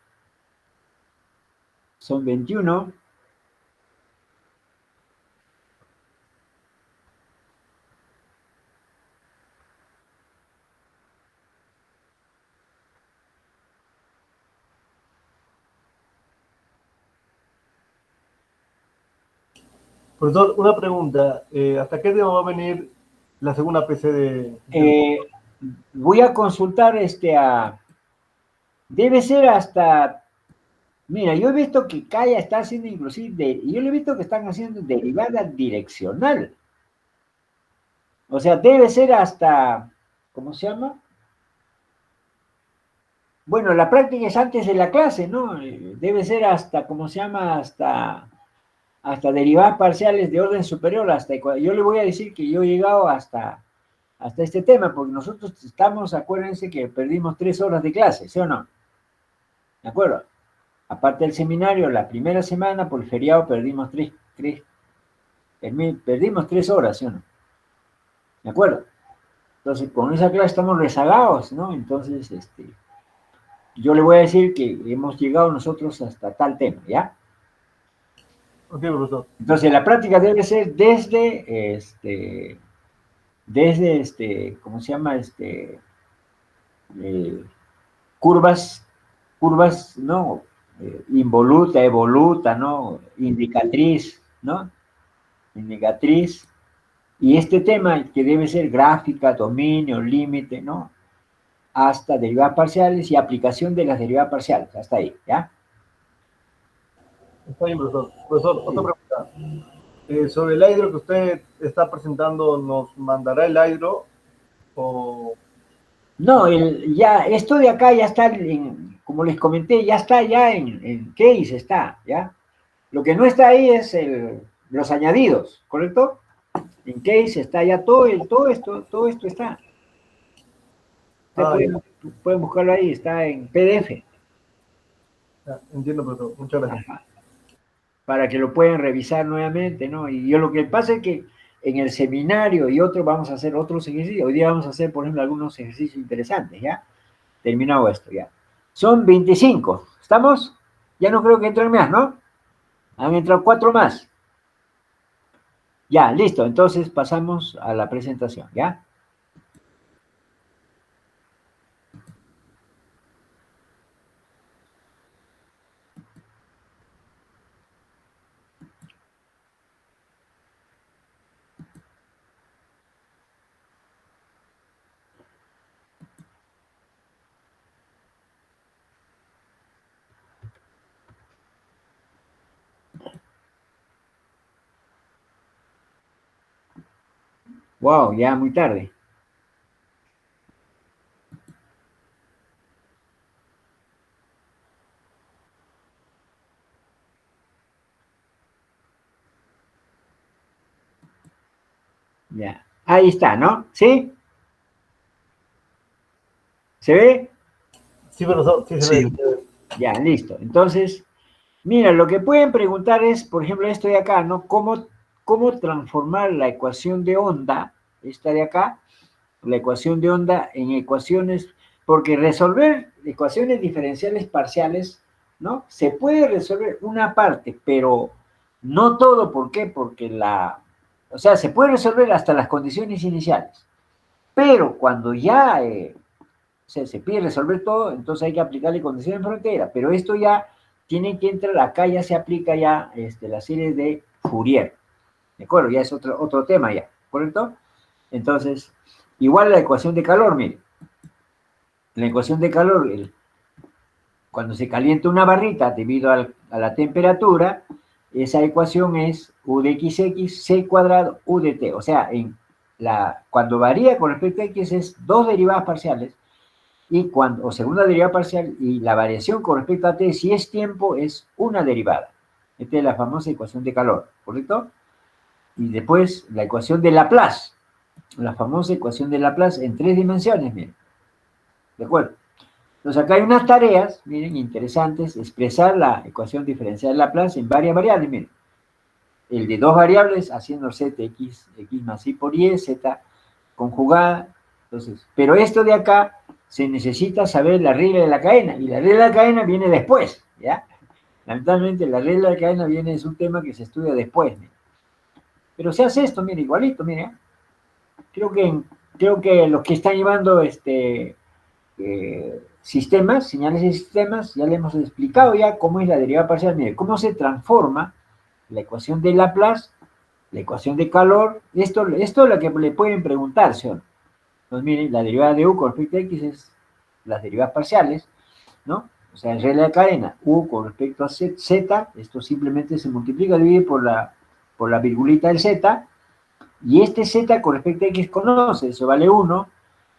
Son 21. Profesor, una pregunta. ¿Hasta qué tema va a venir la segunda PC Voy a consultar debe ser hasta, mira, yo he visto que Kaya está haciendo inclusive, yo le he visto que están haciendo derivada direccional. O sea, debe ser hasta, ¿cómo se llama? Bueno, la práctica es antes de la clase, ¿no? Debe ser hasta, ¿cómo se llama? Hasta derivadas parciales de orden superior, yo le voy a decir que yo he llegado hasta este tema, porque nosotros estamos, acuérdense que perdimos 3 horas de clase, ¿sí o no? ¿De acuerdo? Aparte del seminario, la primera semana por el feriado perdimos 3 horas, ¿sí o no? ¿De acuerdo? Entonces, con esa clase estamos rezagados, ¿no? Entonces, yo le voy a decir que hemos llegado nosotros hasta tal tema, ¿ya? Ok, profesor. Entonces, la práctica debe ser desde, ¿cómo se llama? Curvas, ¿no? Involuta, evoluta, ¿no? Indicatriz, ¿no? Indicatriz. Y este tema que debe ser gráfica, dominio, límite, ¿no? Hasta derivadas parciales y aplicación de las derivadas parciales, hasta ahí, ¿ya? Está bien, profesor. Profesor, Sí. otra pregunta. Sobre el hidro que usted está presentando, ¿nos mandará el hidro o...? No, ya, esto de acá ya está, como les comenté, ya está ya en case, está, ¿ya? Lo que no está ahí es los añadidos, ¿correcto? En case está ya todo esto está. Ustedes pueden buscarlo ahí, está en PDF. Entiendo, profesor. Muchas gracias. Ajá. Para que lo puedan revisar nuevamente, ¿no? Y yo lo que pasa es que en el seminario y otro vamos a hacer otros ejercicios. Hoy día vamos a hacer, por ejemplo, algunos ejercicios interesantes, ¿ya? Terminado esto, ya. Son 25. ¿Estamos? Ya no creo que entren más, ¿no? Han entrado 4 más. Ya, listo. Entonces pasamos a la presentación, ¿ya? Wow, ya muy tarde. Ya. Ahí está, ¿no? ¿Sí? ¿Se ve? Sí, profesor, sí se Sí. ve. Ya, listo. Entonces, mira, lo que pueden preguntar es, por ejemplo, esto de acá, ¿no? ¿Cómo transformar la ecuación de onda, esta de acá, la ecuación de onda en ecuaciones, porque resolver ecuaciones diferenciales parciales, ¿no? Se puede resolver una parte, pero no todo. ¿Por qué? Porque o sea, se puede resolver hasta las condiciones iniciales, pero cuando ya se pide resolver todo, entonces hay que aplicarle condiciones de frontera, pero esto ya tiene que entrar, acá ya se aplica ya la serie de Fourier, ¿de acuerdo? Ya es otro tema ya, ¿correcto? Entonces, igual la ecuación de calor, mire, la ecuación de calor, cuando se calienta una barrita debido a la temperatura, esa ecuación es U de XX, C cuadrado, U de T, o sea, cuando varía con respecto a X es dos derivadas parciales, o segunda derivada parcial, y la variación con respecto a T, si es tiempo, es una derivada. Esta es la famosa ecuación de calor, ¿correcto? Y después la ecuación de Laplace, la famosa ecuación de Laplace en 3 dimensiones, miren. ¿De acuerdo? Entonces acá hay unas tareas, miren, interesantes, expresar la ecuación diferencial de Laplace en varias variables, miren. El de 2 variables haciendo z, x más y por y, z conjugada. Entonces, pero esto de acá se necesita saber la regla de la cadena, y la regla de la cadena viene después, ¿ya? Lamentablemente la regla de la cadena es un tema que se estudia después, ¿no? Pero se hace esto, mire, igualito, mire. Creo que los que están llevando sistemas, señales de sistemas, ya le hemos explicado ya cómo es la derivada parcial, mire, cómo se transforma la ecuación de Laplace, la ecuación de calor, esto es lo que le pueden preguntar, ¿sí o no? Entonces, miren, la derivada de U con respecto a X es las derivadas parciales, ¿no? O sea, en regla de cadena, U con respecto a Z, esto simplemente se multiplica, divide por la virgulita del Z, y este Z con respecto a X conoce, eso vale 1,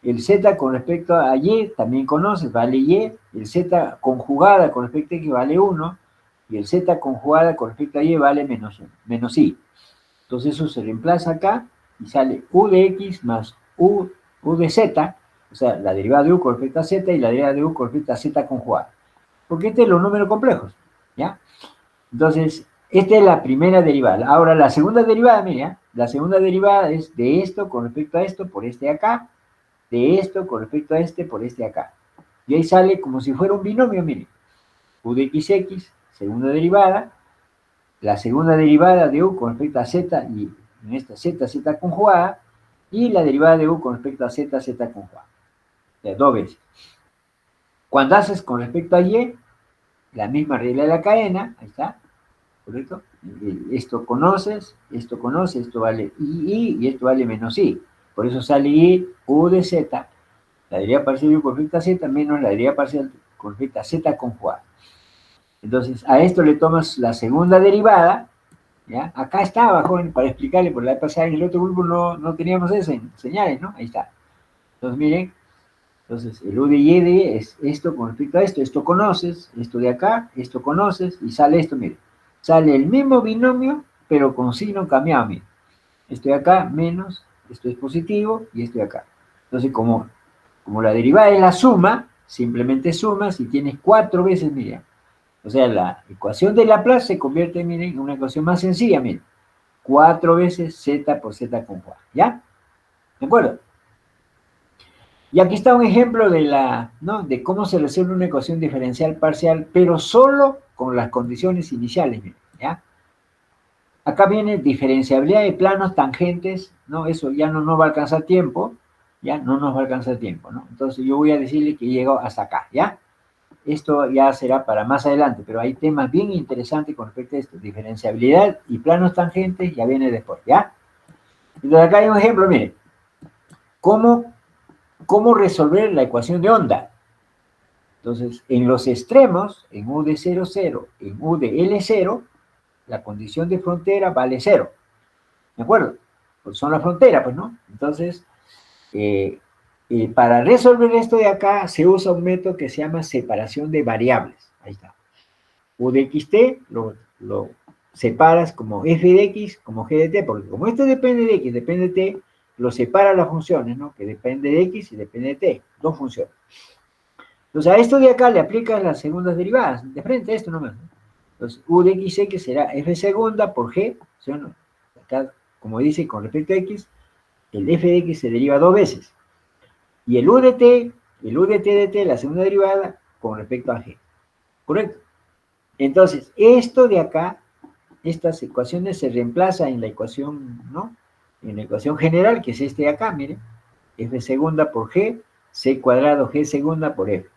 el Z con respecto a Y también conoce, vale Y, el Z conjugada con respecto a X vale 1, y el Z conjugada con respecto a Y vale menos Y. Entonces eso se reemplaza acá y sale U de X más U de Z, o sea, la derivada de U con respecto a Z y la derivada de U con respecto a Z conjugada. Porque este es los números complejos, ¿ya? Entonces, esta es la primera derivada. Ahora, la segunda derivada, mira, la segunda derivada es de esto con respecto a esto por este de acá, de esto con respecto a este por este de acá. Y ahí sale como si fuera un binomio, mire. U de XX, segunda derivada, la segunda derivada de U con respecto a Z, y en esta Z conjugada, y la derivada de U con respecto a Z conjugada. O sea, 2 veces. Cuando haces con respecto a Y, la misma regla de la cadena, ahí está, ¿correcto? Esto conoces, esto vale y esto vale menos I. Por eso sale I, U de Z, la derivada parcial de U con respecto a Z, menos la derivada parcial con respecto a Z conjugada. Entonces, a esto le tomas la segunda derivada, ¿ya? Acá estaba, joven, para explicarle, por la vez pasada en el otro grupo no teníamos eso en señales, ¿no? Ahí está. Entonces, miren, entonces el U de Y de es esto con respecto a esto conoces, esto de acá, esto conoces, y sale esto, miren. Sale el mismo binomio, pero con signo cambiado, miren. Esto de acá menos, esto es positivo, y esto de acá. Entonces, como la derivada es la suma, simplemente sumas y tienes 4 veces, miren. O sea, la ecuación de Laplace se convierte, miren, en una ecuación más sencilla, miren. 4 veces z por z con 4, ¿ya? ¿De acuerdo? Y aquí está un ejemplo de ¿no? De cómo se resuelve una ecuación diferencial parcial, pero solo con las condiciones iniciales, miren, ¿ya? Acá viene diferenciabilidad de planos tangentes, ¿no? Eso ya no va a alcanzar tiempo, ya no nos va a alcanzar tiempo, ¿no? Entonces yo voy a decirle que llego hasta acá, ¿ya? Esto ya será para más adelante, pero hay temas bien interesantes con respecto a esto. Diferenciabilidad y planos tangentes ya viene después, ¿ya? Entonces acá hay un ejemplo, miren. ¿Cómo resolver la ecuación de onda? Entonces, en los extremos, en U de 0, 0, en U de L0, la condición de frontera vale 0. ¿De acuerdo? Pues son la frontera, pues, ¿no? Entonces, para resolver esto de acá, se usa un método que se llama separación de variables. Ahí está. U de xt lo separas como f de x, como g de t, porque como esto depende de x, depende de t, lo separa las funciones, ¿no? Que depende de x y depende de t, dos funciones. Entonces a esto de acá le aplicas las segundas derivadas, de frente a esto nomás, ¿no? Entonces u de xc será f segunda por g, ¿sí o no? Acá, como dice, con respecto a x, el f de x se deriva dos veces. Y el u de t de t, la segunda derivada, con respecto a g. ¿Correcto? Entonces, esto de acá, estas ecuaciones se reemplazan en la ecuación, ¿no? En la ecuación general, que es este de acá, miren. F segunda por G, C cuadrado G segunda por F.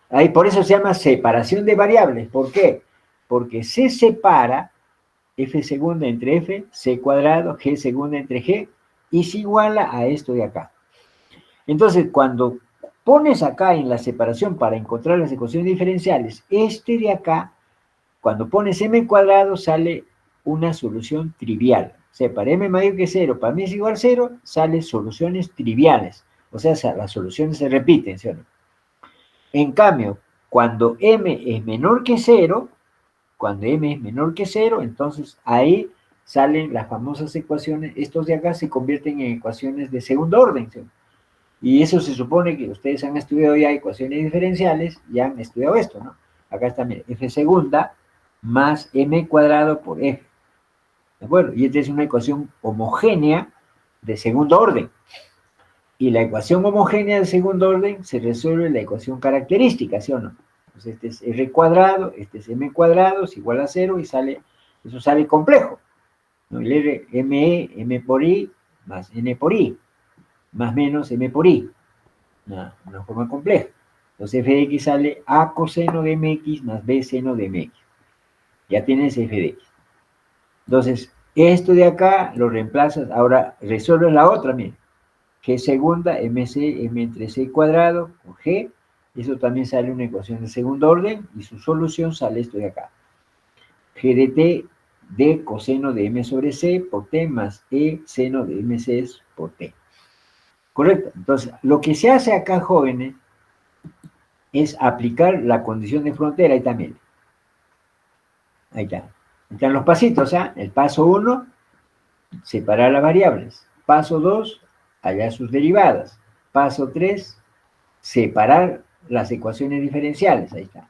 Ahí por eso se llama separación de variables. ¿Por qué? Porque se separa F segunda entre F, C cuadrado, G segunda entre G, y se iguala a esto de acá. Entonces, cuando pones acá en la separación para encontrar las ecuaciones diferenciales, este de acá, cuando pones m cuadrado, sale una solución trivial. O sea, para m mayor que 0, para m es igual a 0, salen soluciones triviales. O sea, las soluciones se repiten, ¿sí o no? En cambio, cuando m es menor que 0, entonces ahí salen las famosas ecuaciones, estos de acá se convierten en ecuaciones de segundo orden, ¿sí? Y eso se supone que ustedes han estudiado ya ecuaciones diferenciales, ya han estudiado esto, ¿no? Acá está, miren, f segunda más m cuadrado por f. ¿De acuerdo? Y esta es una ecuación homogénea de segundo orden. Y la ecuación homogénea de segundo orden se resuelve la ecuación característica, ¿sí o no? Entonces este es r cuadrado, este es m cuadrado, es igual a 0 y eso sale complejo, ¿no? El r, m por i más n por i, más menos m por i, una forma compleja. Entonces f de x sale a coseno de mx más b seno de mx. Ya tienes f de x. Entonces, esto de acá lo reemplazas, ahora resuelves la otra, miren. G segunda, mc, m entre c cuadrado, por g, eso también sale una ecuación de segundo orden, y su solución sale esto de acá. G de t, d coseno de m sobre c por t, más e seno de mc por t. ¿Correcto? Entonces, lo que se hace acá, jóvenes, es aplicar la condición de frontera, ahí también. Ahí está. Están los pasitos, ¿ah? El paso 1, separar las variables. Paso 2, hallar sus derivadas. Paso 3, separar las ecuaciones diferenciales. Ahí está.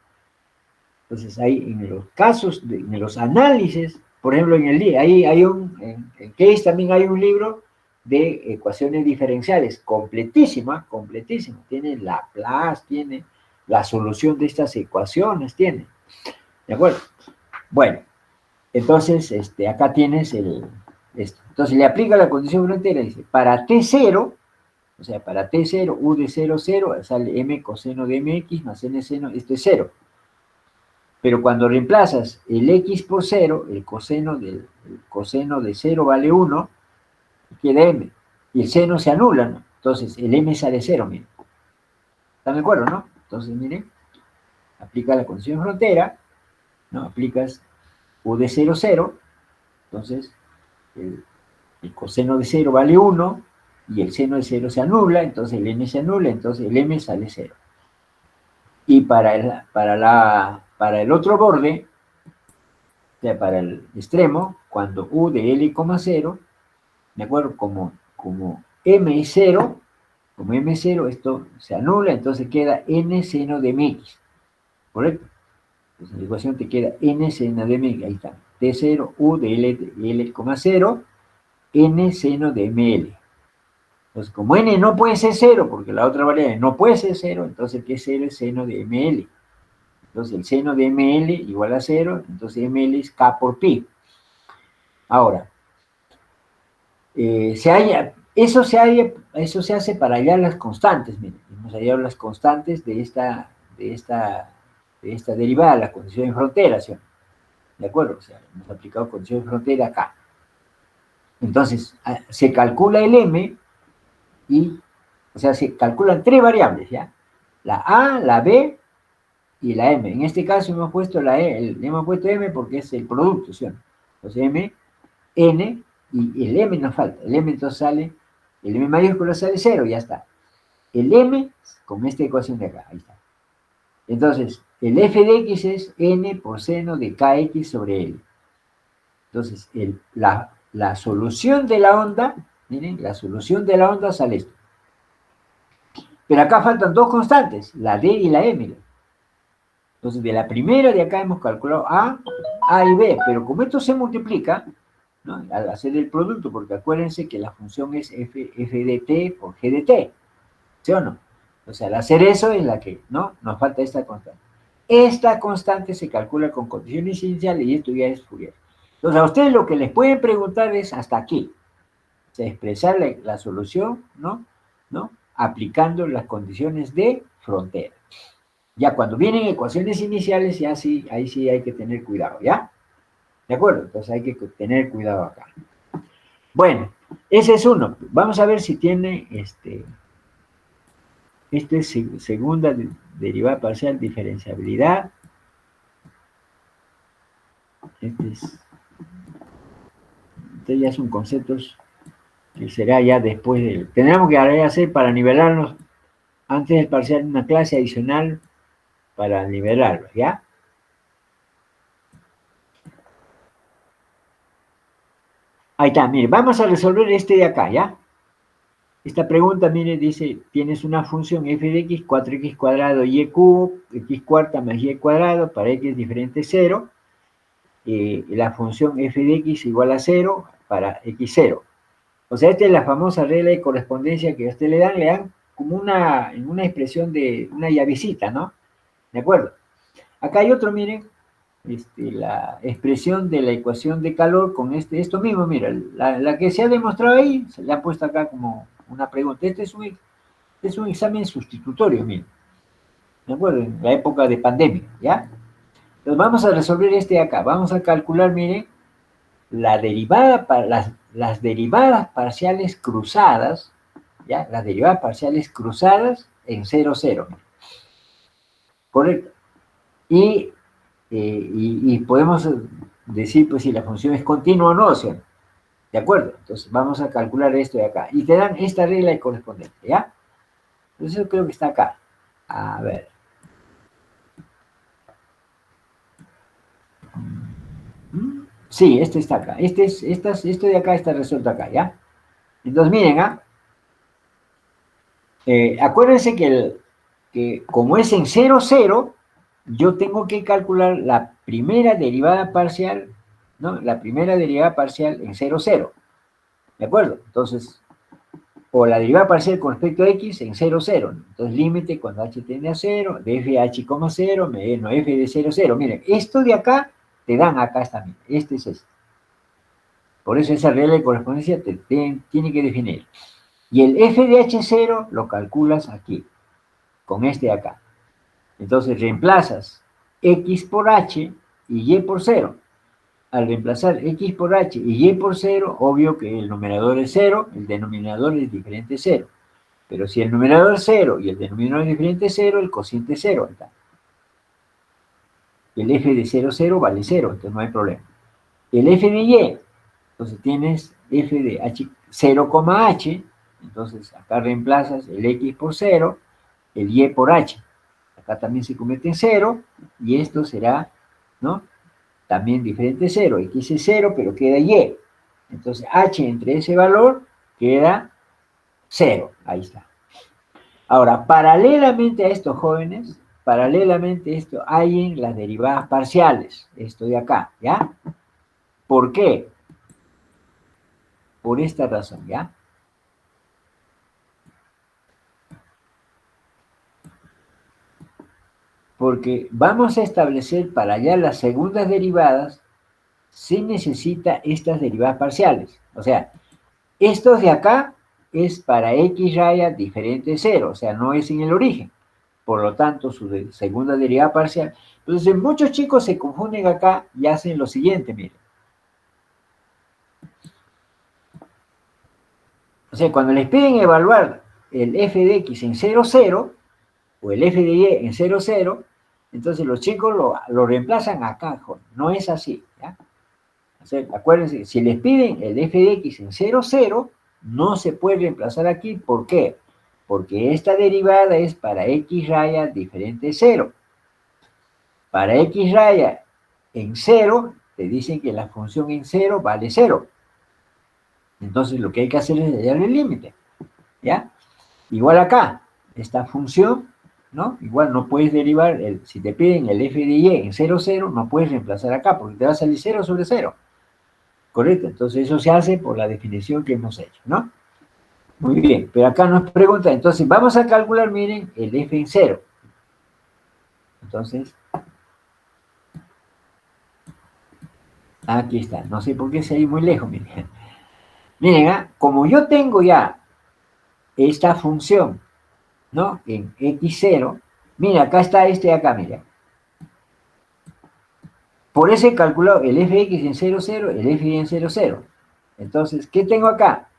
Entonces, ahí en los casos, en los análisis, por ejemplo, ahí hay en Case también hay un libro de ecuaciones diferenciales, completísimo, completísimo. Tiene Laplace, tiene la solución de estas ecuaciones, tiene. ¿De acuerdo? Bueno, entonces, acá tienes esto. Entonces, le aplica la condición frontera, dice, para T0, o sea, para T0, U de 0, 0, sale M coseno de MX más N seno, esto es 0. Pero cuando reemplazas el X por 0, el coseno de 0 vale 1, queda M. Y el seno se anula, ¿no? Entonces, el M sale 0, miren. ¿Están de acuerdo, no? Entonces, miren, aplica la condición frontera, ¿no? Aplicas U de 0, 0, entonces el coseno de 0 vale 1 y el seno de 0 se anula, entonces el n se anula, entonces el m sale 0. Y para el otro borde, o sea, para el extremo, cuando u de L, 0, ¿de acuerdo? Como m es 0, como m es 0, esto se anula, entonces queda n seno de mx, ¿correcto? Entonces, en la ecuación te queda n seno de m, ahí está, T0, U de L, 0, n seno de ml. Entonces, como n no puede ser 0, porque la otra variable no puede ser 0, entonces el que es 0 es seno de ml. Entonces, el seno de ml igual a 0, entonces ml es k por pi. Ahora, eso se hace para hallar las constantes. Miren, hemos hallado las constantes de esta derivada, la condición de frontera, ¿sí? ¿De acuerdo? O sea, hemos aplicado condición de frontera acá. Entonces, se calcula el m y, o sea, se calculan 3 variables, ¿ya? La a, la b y la m. En este caso hemos puesto hemos puesto m porque es el producto, ¿sí? Entonces m, n, y el m nos falta. El m entonces sale, el m mayúscula sale 0, ya está. El m, con esta ecuación de acá, ahí está. Entonces, el f de x es n por seno de kx sobre l. Entonces, la solución de la onda, miren, la solución de la onda sale esto. Pero acá faltan 2 constantes, la d y la m. Entonces, de la primera de acá hemos calculado a y b, pero como esto se multiplica, ¿no? Al hacer el producto, porque acuérdense que la función es f de t por g de t, ¿sí o no? O sea, al hacer eso es la que, ¿no? Nos falta esta constante. Esta constante se calcula con condiciones iniciales y esto ya es Fourier. Entonces, a ustedes lo que les pueden preguntar es hasta aquí. O sea, expresar la solución, ¿no? Aplicando las condiciones de frontera. Ya cuando vienen ecuaciones iniciales, ya sí, ahí sí hay que tener cuidado, ¿ya? ¿De acuerdo? Entonces hay que tener cuidado acá. Bueno, ese es uno. Vamos a ver si tiene segunda derivada parcial, diferenciabilidad. Estos ya son conceptos que será ya después del... Tendremos que hacer para nivelarnos antes del parcial una clase adicional para nivelarlos, ¿ya? Ahí está, mire, vamos a resolver este de acá, ¿ya? Esta pregunta, mire, dice, tienes una función f de x, 4x cuadrado y cubo, x cuarta más y cuadrado, para x diferente 0, la función f de x igual a 0 para x0. O sea, esta es la famosa regla de correspondencia que a usted le dan como en una expresión de una llavecita, ¿no? ¿De acuerdo? Acá hay otro, miren, la expresión de la ecuación de calor con esto mismo, mira, la que se ha demostrado ahí, se le ha puesto acá como una pregunta. Este es un examen sustitutorio, miren, ¿de acuerdo? En la época de pandemia, ¿ya? Entonces vamos a resolver este de acá, vamos a calcular, miren, la derivada para las derivadas parciales cruzadas, ¿ya? Las derivadas parciales cruzadas en 0, 0. ¿Correcto? Y podemos decir, pues, si la función es continua o no, o sea, ¿de acuerdo? Entonces, vamos a calcular esto de acá. Y te dan esta regla de correspondencia, ¿ya? Entonces, yo creo que está acá. A ver. Sí, este está acá. Esto de acá está resuelto acá, ¿ya? Entonces, miren, acuérdense que como es en 0, 0, yo tengo que calcular la primera derivada parcial, ¿no? La primera derivada parcial en 0, 0. ¿De acuerdo? Entonces, o la derivada parcial con respecto a x en 0, 0. Entonces, límite cuando h tiende a 0, de f de h, 0, menos f de 0, 0. Miren, esto de acá, te dan acá también. Este es este. Por eso esa regla de correspondencia tiene que definir. Y el f de h0 lo calculas aquí, con este de acá. Entonces reemplazas x por h y y por 0. Al reemplazar x por h y y por 0, obvio que el numerador es 0, el denominador es diferente 0. Pero si el numerador es 0 y el denominador es diferente 0, el cociente es 0. Está. El f de 0, 0 vale 0, entonces no hay problema. El f de y, entonces tienes f de h, 0, h, entonces acá reemplazas el x por 0, el y por h. Acá también se convierte en 0, y esto será, ¿no? También diferente 0. X es 0, pero queda y. Entonces, h entre ese valor queda 0. Ahí está. Ahora, paralelamente a estos jóvenes, paralelamente esto, hallen las derivadas parciales, esto de acá, ¿ya? ¿Por qué? Por esta razón, ¿ya? Porque vamos a establecer para allá las segundas derivadas, se necesita estas derivadas parciales. O sea, estos de acá es para x raya diferente de 0, o sea, no es en el origen. Por lo tanto, su segunda derivada parcial. Entonces, muchos chicos se confunden acá y hacen lo siguiente, miren. O sea, cuando les piden evaluar el f de x en 0, 0, o el f de y en 0, 0, entonces los chicos lo reemplazan acá, no es así, ¿ya? O sea, acuérdense, si les piden el f de x en 0, 0, no se puede reemplazar aquí, ¿por qué? Porque esta derivada es para x raya diferente de 0. Para x raya en 0, te dicen que la función en 0 vale 0. Entonces lo que hay que hacer es hallar el límite, ¿ya? Igual acá, esta función, ¿no? Igual no puedes derivar, si te piden el f de y en 0, 0, no puedes reemplazar acá, porque te va a salir 0 sobre 0. ¿Correcto? Entonces eso se hace por la definición que hemos hecho, ¿no? Muy bien, pero acá nos pregunta, entonces vamos a calcular, miren, el f en 0. Entonces, aquí está, no sé por qué se ha ido muy lejos, miren. Miren, como yo tengo ya esta función, ¿no? En x0, mira, acá está este de acá, mira. Por eso he calculado el f de x en 0, 0, el f de y en 0, 0. Entonces, ¿qué tengo acá?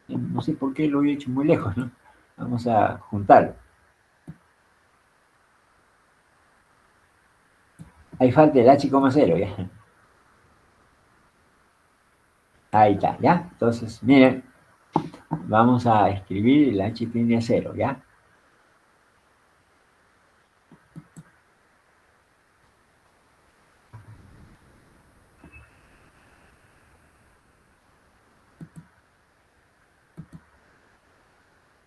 No sé por qué lo he hecho muy lejos, ¿no? Vamos a juntarlo. Ahí falta el h,0, ¿ya? Ahí está, ¿ya? Entonces, miren, vamos a escribir el h tiende a 0, ¿ya?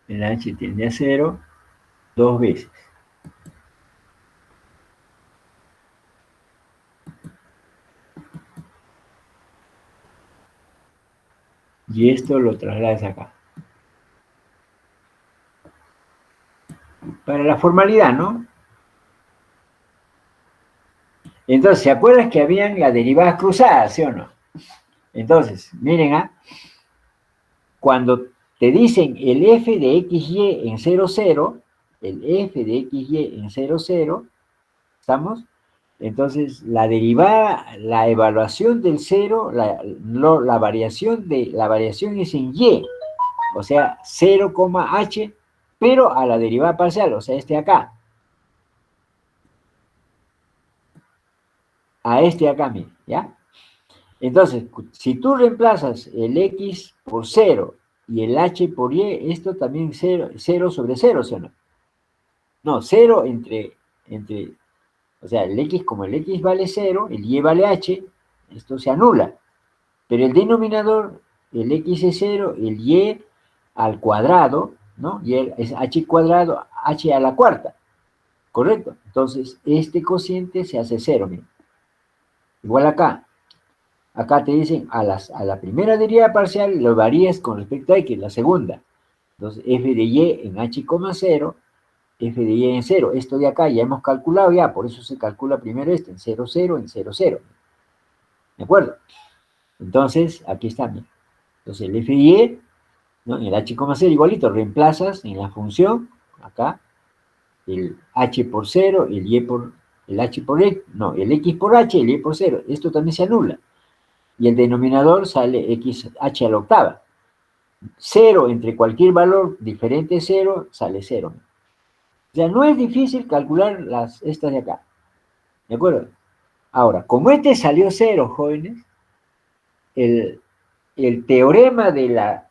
El h tiende a 0 dos veces. Y esto lo trasladas acá. Para la formalidad, ¿no? Entonces, ¿se acuerdan que habían las derivadas cruzadas, sí o no? Entonces, miren, cuando te dicen el f de xy en 0, 0, el f de xy en 0, 0, ¿estamos? Entonces, la derivada, la evaluación del 0, la variación es en y, o sea, 0, h, pero a la derivada parcial, o sea, este acá. A este acá, miren, ¿ya? Entonces, si tú reemplazas el x por 0 y el h por y, esto también 0 sobre 0, ¿sí o no? No, 0 entre, o sea, el x, como el x vale 0, el y vale h, esto se anula. Pero el denominador, el x es 0, el y al cuadrado, ¿no? Y es h cuadrado, h a la cuarta, ¿correcto? Entonces, este cociente se hace 0, miren. Igual acá. Acá te dicen, a la primera derivada parcial lo varías con respecto a x, la segunda. Entonces, f de y en h,0, f de y en 0. Esto de acá ya hemos calculado ya, por eso se calcula primero este, en 0, 0, en 0, 0. ¿De acuerdo? Entonces, aquí está. Mira. Entonces, el f de y, ¿no? En el h,0 igualito, reemplazas en la función, acá, el h por 0, el y por, el h por x, no, el x por h, el y por 0. Esto también se anula. Y el denominador sale x, h a la octava. 0 entre cualquier valor diferente de 0 sale 0. O sea, no es difícil calcular estas de acá. ¿De acuerdo? Ahora, como este salió 0, jóvenes, el teorema de la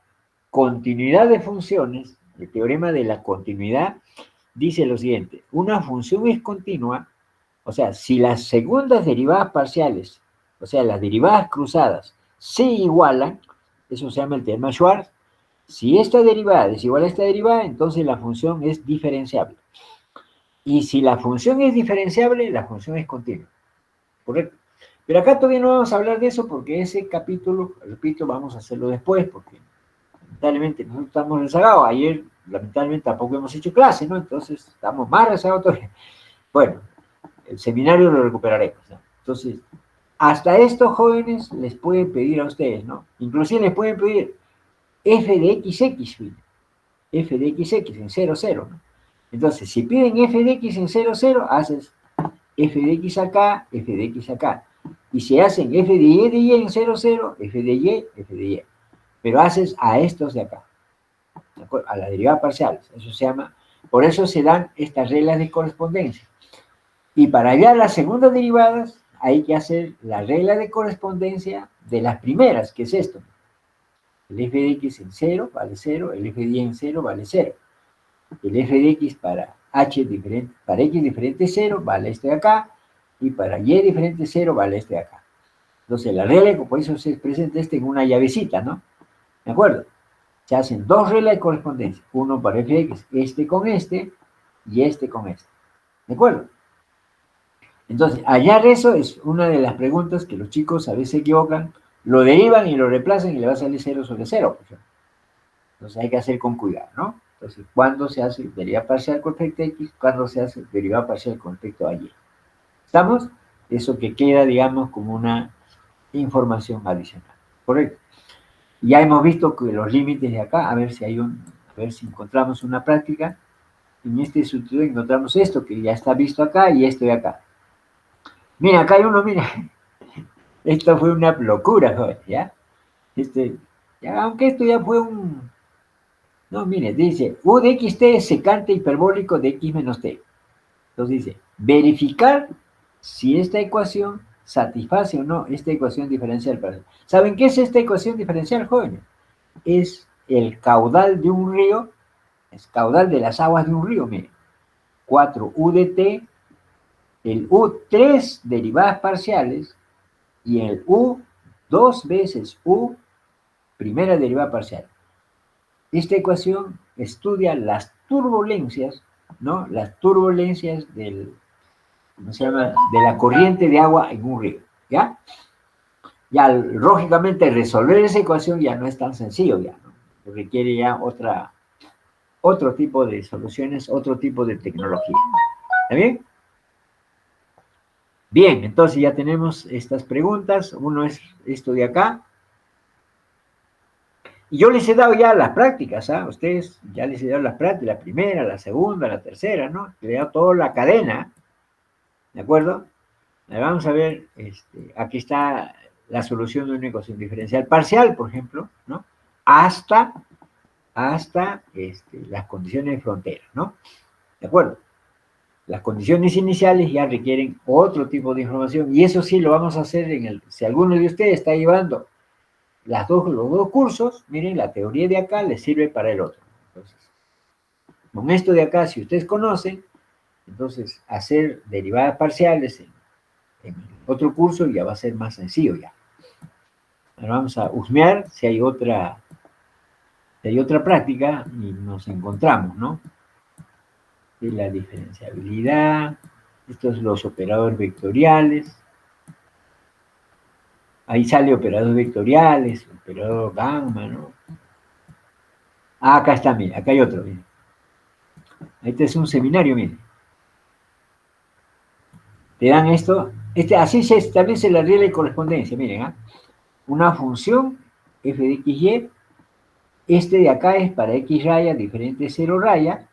continuidad de funciones, el teorema de la continuidad, dice lo siguiente: una función es continua, o sea, si las segundas derivadas parciales, o sea, las derivadas cruzadas, se igualan, eso se llama el teorema de Schwarz. Si esta derivada es igual a esta derivada, entonces la función es diferenciable. Y si la función es diferenciable, la función es continua. ¿Correcto? Pero acá todavía no vamos a hablar de eso porque ese capítulo, repito, vamos a hacerlo después porque lamentablemente no estamos rezagados. Ayer, lamentablemente, tampoco hemos hecho clase, ¿no? Entonces, estamos más rezagados todavía. Bueno, el seminario lo recuperaremos, ¿no? Entonces, hasta estos jóvenes les pueden pedir a ustedes, ¿no? Inclusive les pueden pedir f de xx, f de xx en 0, 0, ¿no? Entonces, si piden f de x en 0, 0, haces f de x acá, f de x acá. Y si hacen f de y en 0, 0, f de y, f de y. Pero haces a estos de acá, a las derivadas parciales. Eso se llama, por eso se dan estas reglas de correspondencia. Y para hallar las segundas derivadas, hay que hacer la regla de correspondencia de las primeras, que es esto. El f de x en 0 vale 0, el f de y en 0 vale 0. El f de x para para x diferente 0 vale este de acá, y para y diferente 0 vale este de acá. Entonces, la regla de composición se presenta en una llavecita, ¿no? ¿De acuerdo? Se hacen dos reglas de correspondencia, uno para f de x, este con este, y este con este. ¿De acuerdo? Entonces, hallar eso es una de las preguntas que los chicos a veces se equivocan, lo derivan y lo reemplazan y le va a salir 0 sobre 0. Entonces hay que hacer con cuidado, ¿no? Entonces, ¿cuándo se hace derivada parcial con respecto a x? ¿Cuándo se hace derivada parcial con respecto a y? ¿Estamos? Eso que queda, digamos, como una información adicional. ¿Correcto? Ya hemos visto que los límites de acá, a ver si encontramos una práctica. En este sustituto encontramos esto, que ya está visto acá, y esto de acá. Mira, acá hay uno, mira. Esto fue una locura, joven, ¿ya? Aunque esto ya fue un... No, mire, dice, u de xt es secante hiperbólico de x menos t. Entonces dice, verificar si esta ecuación satisface o no esta ecuación diferencial. ¿Saben qué es esta ecuación diferencial, jóvenes? Es el caudal de un río, es caudal de las aguas de un río, miren. 4u de t, el u 3 derivadas parciales, y el u 2 veces u primera derivada parcial. Esta ecuación estudia las turbulencias, ¿no? Las turbulencias ¿cómo se llama? De la corriente de agua en un río, ¿ya? Ya, lógicamente, resolver esa ecuación ya no es tan sencillo, ya, ¿no? Requiere ya otro tipo de soluciones, otro tipo de tecnología. ¿Está bien? Bien, entonces ya tenemos estas preguntas. Uno es esto de acá. Y yo les he dado ya las prácticas, ¿ah? Ustedes ya les he dado las prácticas, la primera, la segunda, la tercera, ¿no? Les he dado toda la cadena, ¿de acuerdo? Vamos a ver, aquí está la solución de una ecuación diferencial parcial, por ejemplo, ¿no? Hasta las condiciones de frontera, ¿no? ¿De acuerdo? Las condiciones iniciales ya requieren otro tipo de información, y eso sí lo vamos a hacer si alguno de ustedes está llevando los dos cursos, miren, la teoría de acá les sirve para el otro. Entonces, con esto de acá, si ustedes conocen, entonces hacer derivadas parciales en otro curso ya va a ser más sencillo ya. Ahora vamos a husmear si hay otra práctica y nos encontramos, ¿no? De la diferenciabilidad, estos son los operadores vectoriales. Ahí sale operadores vectoriales, operador gamma, ¿no? Ah, acá está, mire, acá hay otro, mire. Este es un seminario, mire. Te dan esto, así se establece la regla de correspondencia, miren, ¿ah? Una función, f de xy, este de acá es para x raya diferente de 0 raya,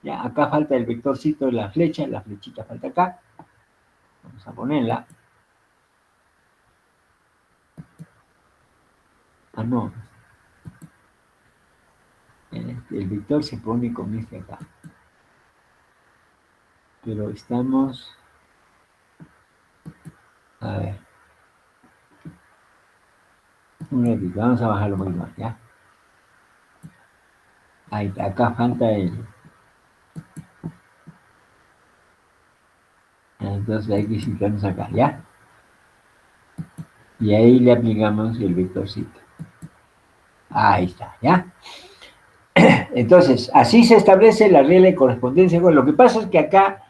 ya, acá falta el vectorcito de la flechita falta acá, vamos a ponerla. Ah, no, el vector se pone con este acá, pero estamos, a ver, un ratito, vamos a bajarlo muy más, ¿ya? Ahí, acá falta entonces hay que situarnos acá, ¿ya? Y ahí le aplicamos el vectorcito. Ahí está, ¿ya? Entonces, así se establece la regla de correspondencia. Bueno, lo que pasa es que acá,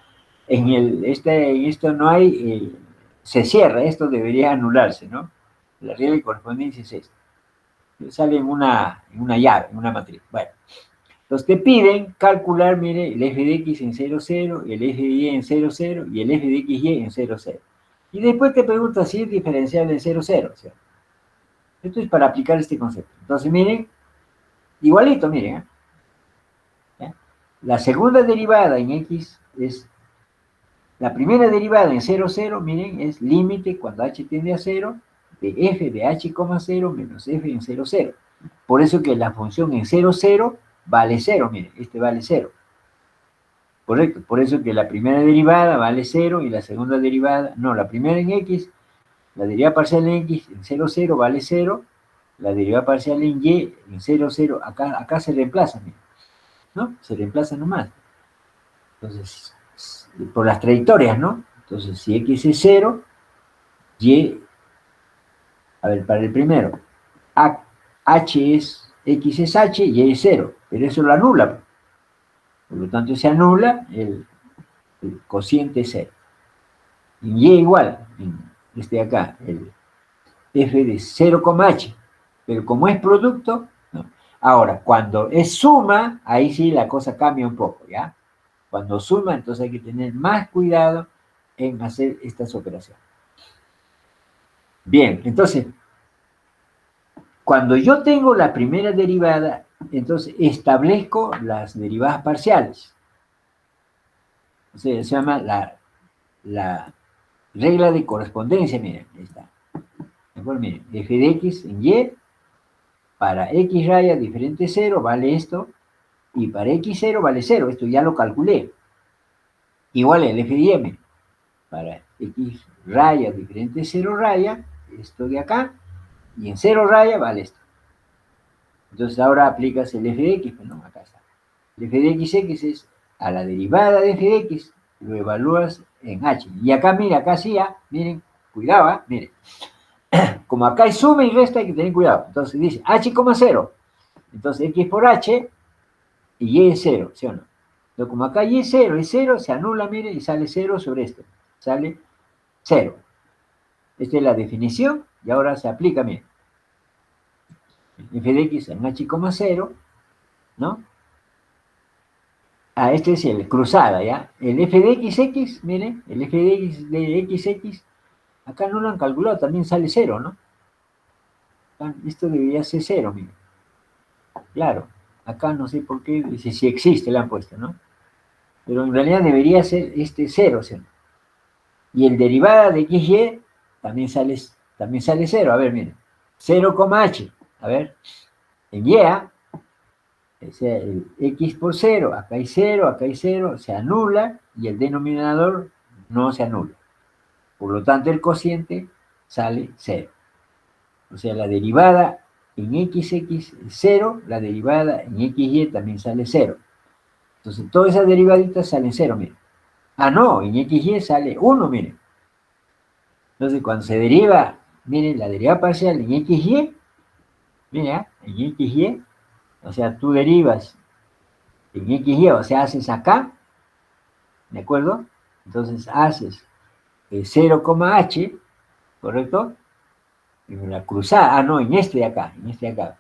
en esto no hay, se cierra, esto debería anularse, ¿no? La regla de correspondencia es esta. Sale en una llave, en una matriz. Bueno, entonces te piden calcular, mire, el f de x en 0, 0, el f de y en 0, 0 y el f de xy en 0, 0. Y después te pregunta si es diferenciable en 0, 0. ¿Sí? Esto es para aplicar este concepto. Entonces, miren, igualito, miren. ¿Ya? La segunda derivada en x es, la primera derivada en 0, 0, miren, es límite cuando h tiende a 0 de f de h, 0 menos f en 0, 0. Por eso que la función en 0, 0 vale 0, miren, este vale 0. Correcto, por eso que la primera derivada vale 0 y la segunda derivada, no, la primera en x, la derivada parcial en x en 0, 0 vale 0, la derivada parcial en y en 0, 0, acá se reemplaza, miren, ¿no? Se reemplaza nomás. Entonces, por las trayectorias, ¿no? Entonces, si x es 0, y, a ver, para el primero, h es, x es h, y es 0, pero eso lo anula. Por lo tanto, se anula el cociente 0. En y igual, en este de acá, el f de 0,h, pero como es producto, no. Ahora, cuando es suma, ahí sí la cosa cambia un poco, ¿ya? Cuando suma, entonces hay que tener más cuidado en hacer estas operaciones. Bien, entonces, cuando yo tengo la primera derivada, entonces establezco las derivadas parciales. O sea, se llama la regla de correspondencia, miren, ahí está. ¿De acuerdo? Miren, f de x en y, para x raya diferente 0 vale esto, y para x0 vale 0, esto ya lo calculé. Igual el f de m, para x raya diferente 0 raya, esto de acá, y en 0 raya vale esto. Entonces ahora aplicas el f de x, pero no, acá está. El f de x es a la derivada de f de x, lo evalúas en h. Y acá, mira, acá sí, miren, cuidado, miren. Como acá hay suma y resta, hay que tener cuidado. Entonces dice h, 0. Entonces x por h y y es 0, ¿sí o no? Entonces como acá y es 0, se anula, miren, y sale 0 sobre esto. Sale 0. Esta es la definición y ahora se aplica, miren. F de x en h, 0, ¿no? Este es el cruzada, ¿ya? El f de x, miren, el f de x, acá no lo han calculado, también sale 0, ¿no? Esto debería ser 0, miren. Claro, acá no sé por qué, dice si existe, le han puesto, ¿no? Pero en realidad debería ser 0, ¿sí? Y el derivada de xy también sale 0, a ver, miren. 0,h, a ver, en y, o sea, el x por 0, acá hay 0, se anula y el denominador no se anula. Por lo tanto, el cociente sale 0. O sea, la derivada en xx es 0, la derivada en xy también sale 0. Entonces, todas esas derivaditas salen 0, miren. Ah, no, en xy sale 1, miren. Entonces, cuando se deriva, miren, la derivada parcial en xy, miren, en xy, o sea, tú derivas en xy, o sea, haces acá, ¿de acuerdo? Entonces, haces 0,h, ¿correcto? En la cruzada, no, en este de acá,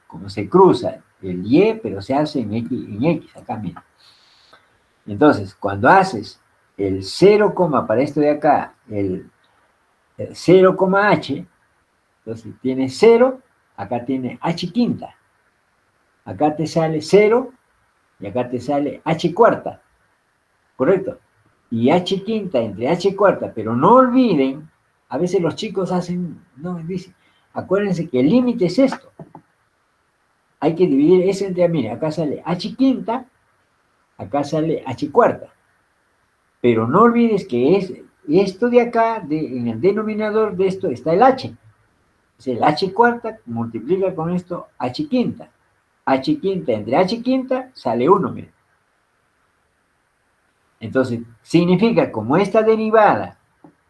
como se cruza el y, pero se hace en x, acá, miren. Entonces, cuando haces el 0, para esto de acá, el 0,h, entonces tiene 0, acá tiene h quinta, acá te sale 0 y acá te sale h cuarta, ¿correcto? Y h quinta entre h cuarta, pero no olviden, a veces los chicos hacen, no, dicen, acuérdense que el límite es esto. Hay que dividir eso entre, mira, acá sale h quinta, acá sale h cuarta. Pero no olvides que es esto de acá, en el denominador de esto está el h. Es el h cuarta multiplica con esto h quinta. H quinta entre h quinta sale 1, miren. Entonces, significa, como esta derivada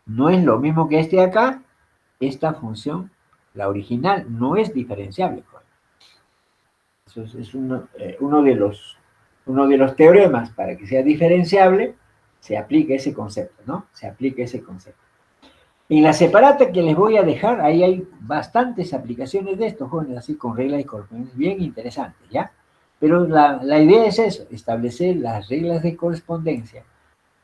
no es lo mismo que este de acá, esta función, la original, no es diferenciable. Eso es uno de los uno de los teoremas para que sea diferenciable, se aplica ese concepto, ¿no? Se aplica ese concepto. En la separata que les voy a dejar, ahí hay bastantes aplicaciones de esto, jóvenes, así con reglas y correspondencias bien interesantes, ¿ya? Pero la idea es eso, establecer las reglas de correspondencia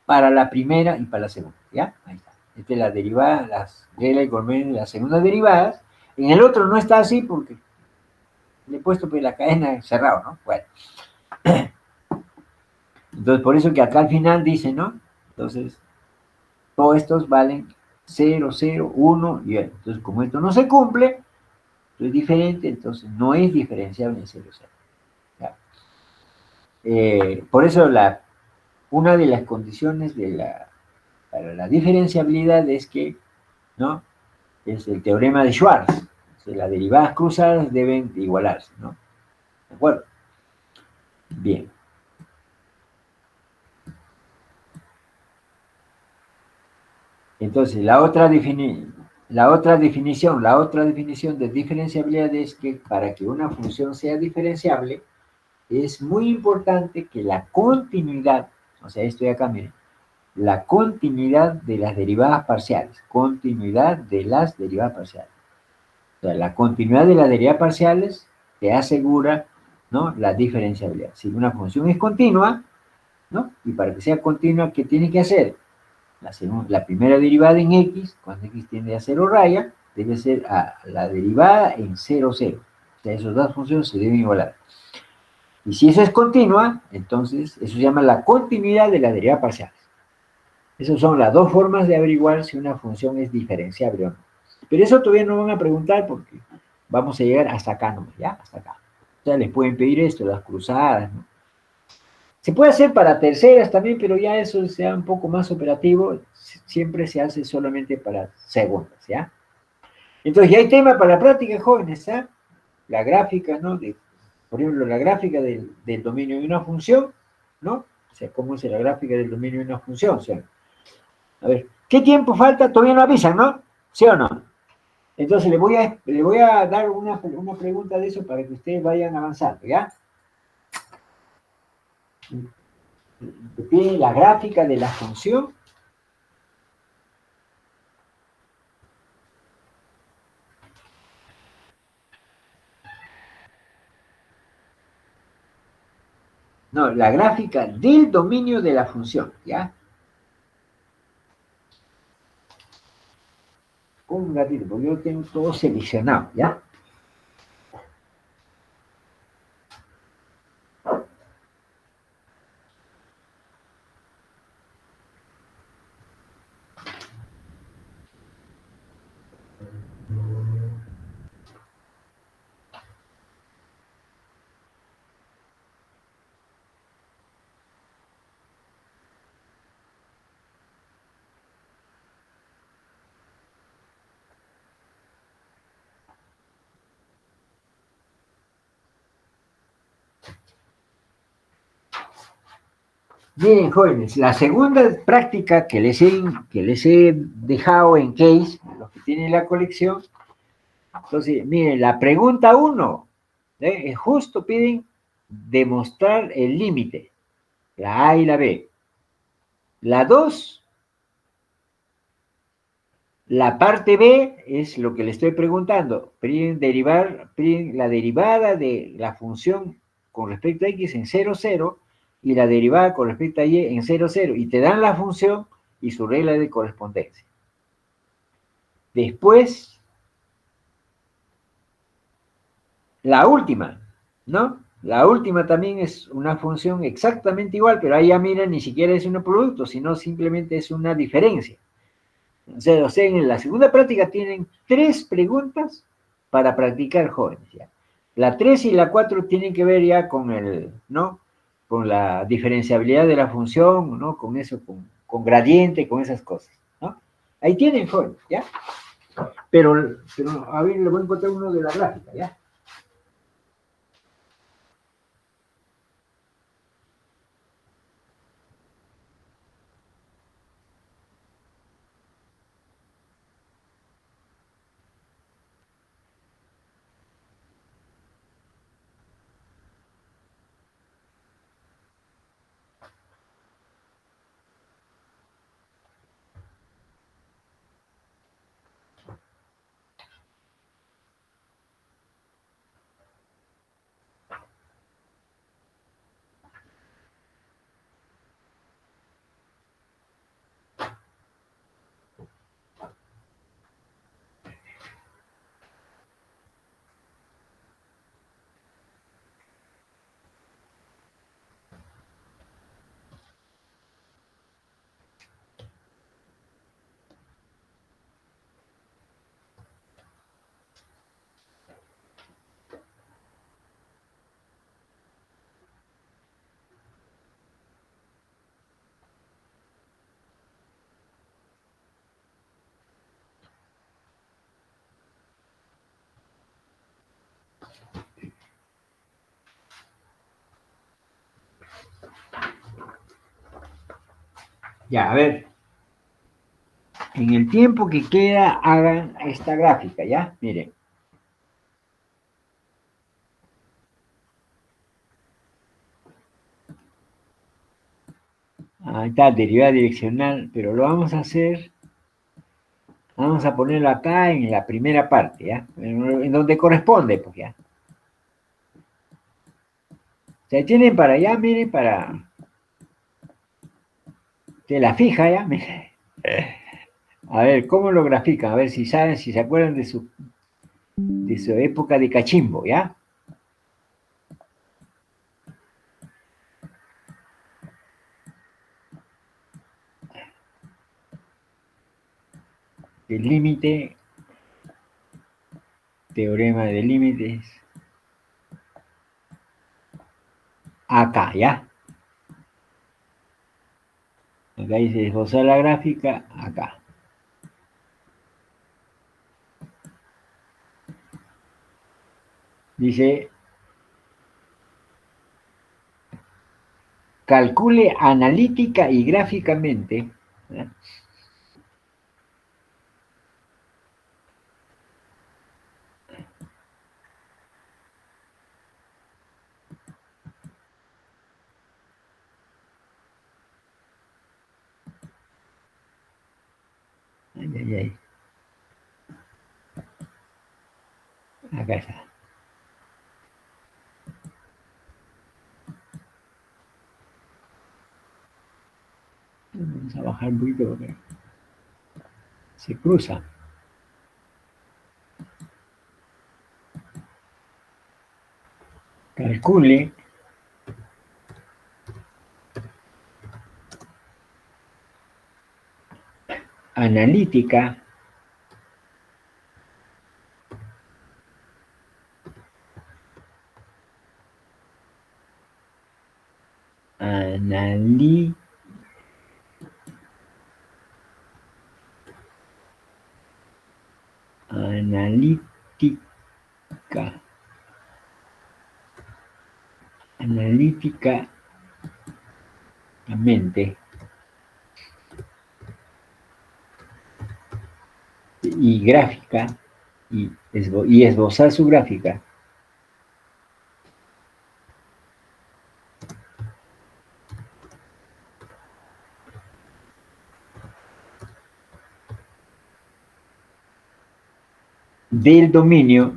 para la primera y para la segunda, ¿ya? Ahí está. Esta es la derivada, las reglas y correspondencias de las segundas derivadas. En el otro no está así porque le he puesto pues la cadena cerrado, ¿no? Bueno. Entonces, por eso que acá al final dice, ¿no? Entonces, todos estos valen 0, 0, 1 y 1. Entonces, como esto no se cumple, esto es diferente, entonces no es diferenciable en 0, 0. ¿Ya? Por eso una de las condiciones para la diferenciabilidad es que, ¿no? Es el teorema de Schwarz. Las derivadas cruzadas deben igualarse, ¿no? ¿De acuerdo? Bien. Entonces, la otra definición de diferenciabilidad es que para que una función sea diferenciable, es muy importante que la continuidad, o sea, esto de acá, miren, la continuidad de las derivadas parciales, continuidad de las derivadas parciales. O sea, la continuidad de las derivadas parciales te asegura, ¿no?, la diferenciabilidad. Si una función es continua, ¿no?, y para que sea continua, ¿qué tiene que hacer? La primera derivada en x, cuando x tiende a 0 raya, debe ser la derivada en 0, 0. O sea, esas dos funciones se deben igualar. Y si eso es continua, entonces eso se llama la continuidad de la derivada parcial. Esas son las dos formas de averiguar si una función es diferenciable o no. Pero eso todavía no van a preguntar porque vamos a llegar hasta acá nomás, ¿ya? Hasta acá. O sea, les pueden pedir esto, las cruzadas, ¿no? Se puede hacer para terceras también, pero ya eso sea un poco más operativo, siempre se hace solamente para segundas, ¿ya? Entonces ya hay tema para la práctica, jóvenes, ¿ah? La gráfica, ¿no? Por ejemplo, la gráfica del dominio de una función, ¿no? O sea, ¿cómo es la gráfica del dominio de una función? O sea, a ver, ¿qué tiempo falta? Todavía no avisan, ¿no? ¿Sí o no? Entonces le voy a dar una pregunta de eso para que ustedes vayan avanzando, ¿ya? Te piden la gráfica de la función. No, la gráfica del dominio de la función, ¿ya? Un ratito, porque yo tengo todo seleccionado, ¿ya? Bien, jóvenes, la segunda práctica que les he dejado en case, los que tienen la colección, entonces, miren, la pregunta 1, justo piden demostrar el límite, la A y la B. La 2, la parte B es lo que le estoy preguntando, piden la derivada de la función con respecto a x en 0, 0, y la derivada con respecto a y en 0, 0, y te dan la función y su regla de correspondencia. Después, la última, ¿no? La última también es una función exactamente igual, pero ahí ya miren, ni siquiera es un producto, sino simplemente es una diferencia. O sea, en la segunda práctica tienen 3 preguntas para practicar, jóvenes, ¿ya? La 3 y la 4 tienen que ver ya con ¿no? Con la diferenciabilidad de la función, ¿no? Con eso, con gradiente, con esas cosas, ¿no? Ahí tienen, jóvenes, ¿ya? Pero a ver, le voy a encontrar uno de la gráfica, ¿ya? Ya, a ver. En el tiempo que queda, hagan esta gráfica, ¿ya? Miren. Ahí está, derivada direccional, pero lo vamos a hacer, vamos a ponerlo acá en la primera parte, ¿ya? En donde corresponde, pues, ¿ya? O sea, tienen para allá, miren, para... Te la fija, ¿ya? Miren. A ver, ¿cómo lo grafican? A ver si saben, si se acuerdan de su época de cachimbo, ¿ya? El límite, teorema de límites, acá, ¿ya? Acá dice esbozar la gráfica, acá. Dice, calcule analítica y gráficamente, ¿ya? Ay, ay, ay. Acá está. Vamos a bajar un poquito porque se cruza. Calcule analítica analí analítica analíticamente y gráfica y esbozar su gráfica del dominio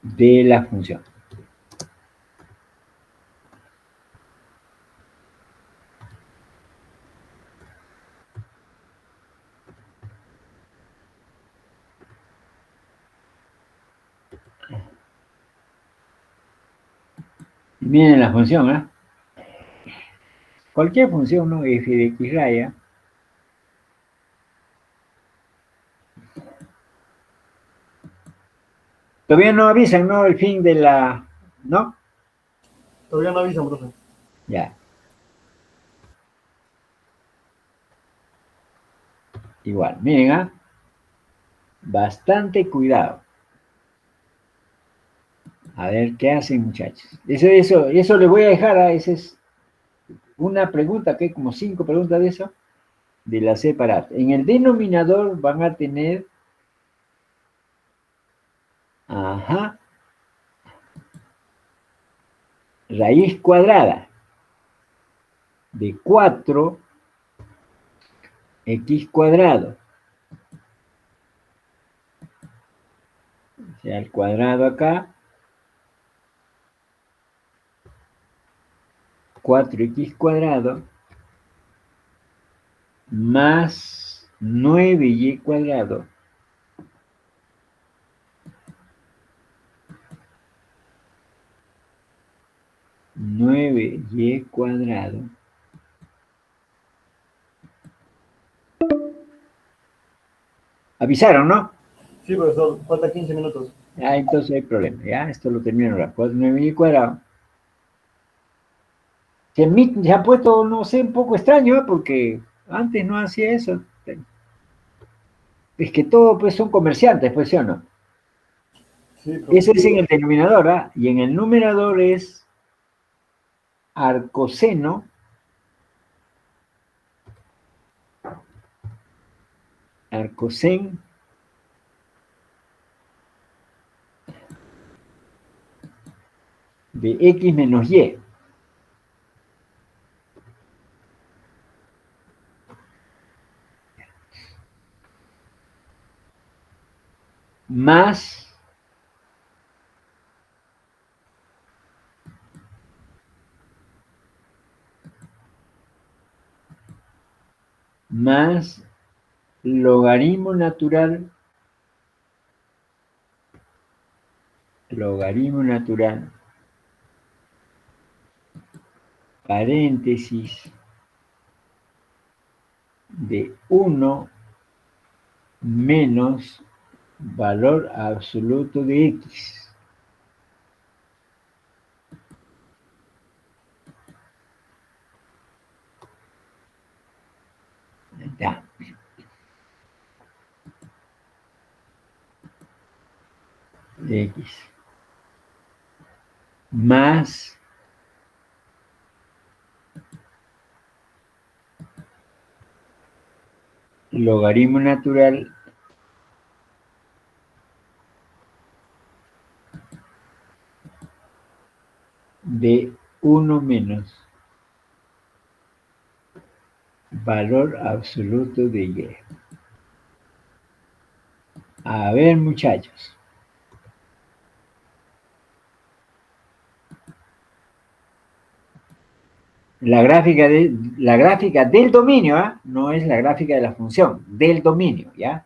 de la función. Miren la función, ¿eh? Cualquier función, ¿no? F de X raya todavía no avisan, ¿no? El fin de la... ¿no? Todavía no avisan, profe. Ya. Igual, miren, ¿ah? Bastante cuidado. A ver qué hacen, muchachos. Eso les voy a dejar, ¿ah? Esa es una pregunta, que hay como 5 preguntas de eso, de la separada. En el denominador van a tener, ajá, raíz cuadrada de 4x². O sea, el cuadrado acá, 4x² más 9y². 9y². Avisaron, ¿no? Sí, profesor, falta 15 minutos. Ah, entonces hay problema. Ya, esto lo termino ahora. 9y². Se ha puesto, no sé, un poco extraño, ¿eh? Porque antes no hacía eso. Es que todo, pues, son comerciantes, pues, ¿sí o no? Sí, profe. Eso es en el denominador, ¿ah? Y en el numerador es arcoseno arcoseno de X menos Y. Más logaritmo natural paréntesis de 1 menos valor absoluto de X. Ya. De X. Más logaritmo natural de 1 menos valor absoluto de Y. A ver, muchachos. La gráfica del dominio, ¿ah? No es la gráfica de la función, del dominio, ¿ya?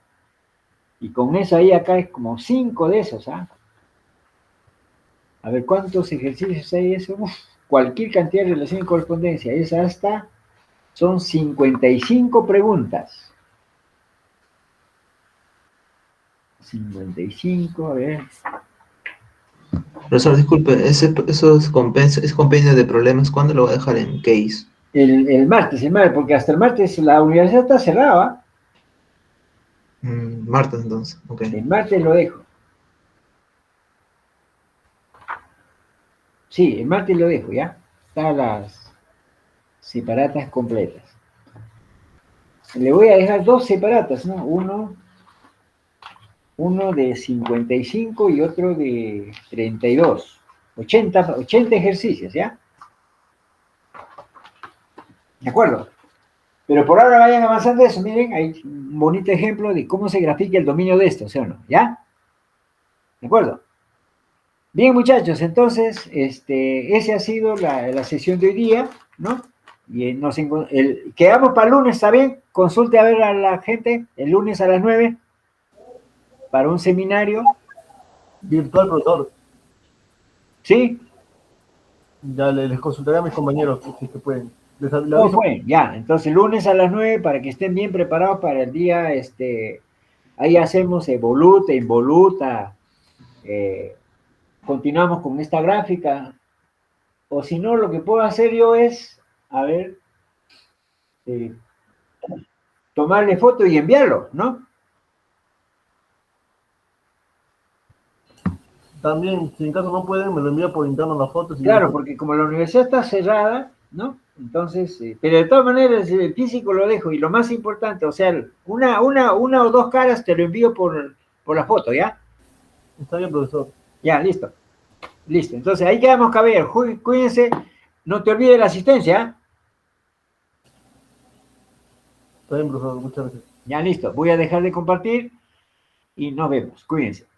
Y con eso ahí acá es como 5 de esos, ¿ah? A ver, ¿cuántos ejercicios hay eso? Uf, cualquier cantidad de relación y correspondencia. Es hasta, son 55 preguntas. 55, a ver. Profesor, disculpe, esos compendio de problemas, ¿cuándo lo va a dejar en case? El martes, porque hasta el martes la universidad está cerrada. Martes, entonces, ok. El martes lo dejo. Sí, el martes lo dejo, ¿ya? Están las separatas completas. Le voy a dejar 2 separatas, ¿no? Uno de 55 y otro de 32. 80 ejercicios, ¿ya? ¿De acuerdo? Pero por ahora vayan avanzando eso. Miren, hay un bonito ejemplo de cómo se grafica el dominio de esto, ¿sí o no? ¿Ya? ¿De acuerdo? Bien, muchachos, entonces, esa ha sido la sesión de hoy día, ¿no? Y quedamos para el lunes, ¿está bien? Consulte a ver a la gente el lunes a las 9 para un seminario. Virtual, profesor. ¿Sí? Ya les consultaré a mis compañeros si es que pueden. Les Oh, aviso. bueno, ya. Entonces, lunes a las 9 para que estén bien preparados para el día, ahí hacemos evoluta, involuta, continuamos con esta gráfica. O si no, lo que puedo hacer yo es, a ver, tomarle foto y enviarlo, ¿no? También, si en caso no pueden, me lo envía por interno las fotos. Claro, porque como la universidad está cerrada, ¿no? Entonces, pero de todas maneras, el físico lo dejo. Y lo más importante, o sea, una o dos caras te lo envío por la foto, ¿ya? Está bien, profesor. Ya, listo. Listo. Entonces, ahí quedamos, caballeros. Cuídense. No te olvides la asistencia, ¿eh? Está bien, profesor. Muchas gracias. Ya, listo. Voy a dejar de compartir y nos vemos. Cuídense.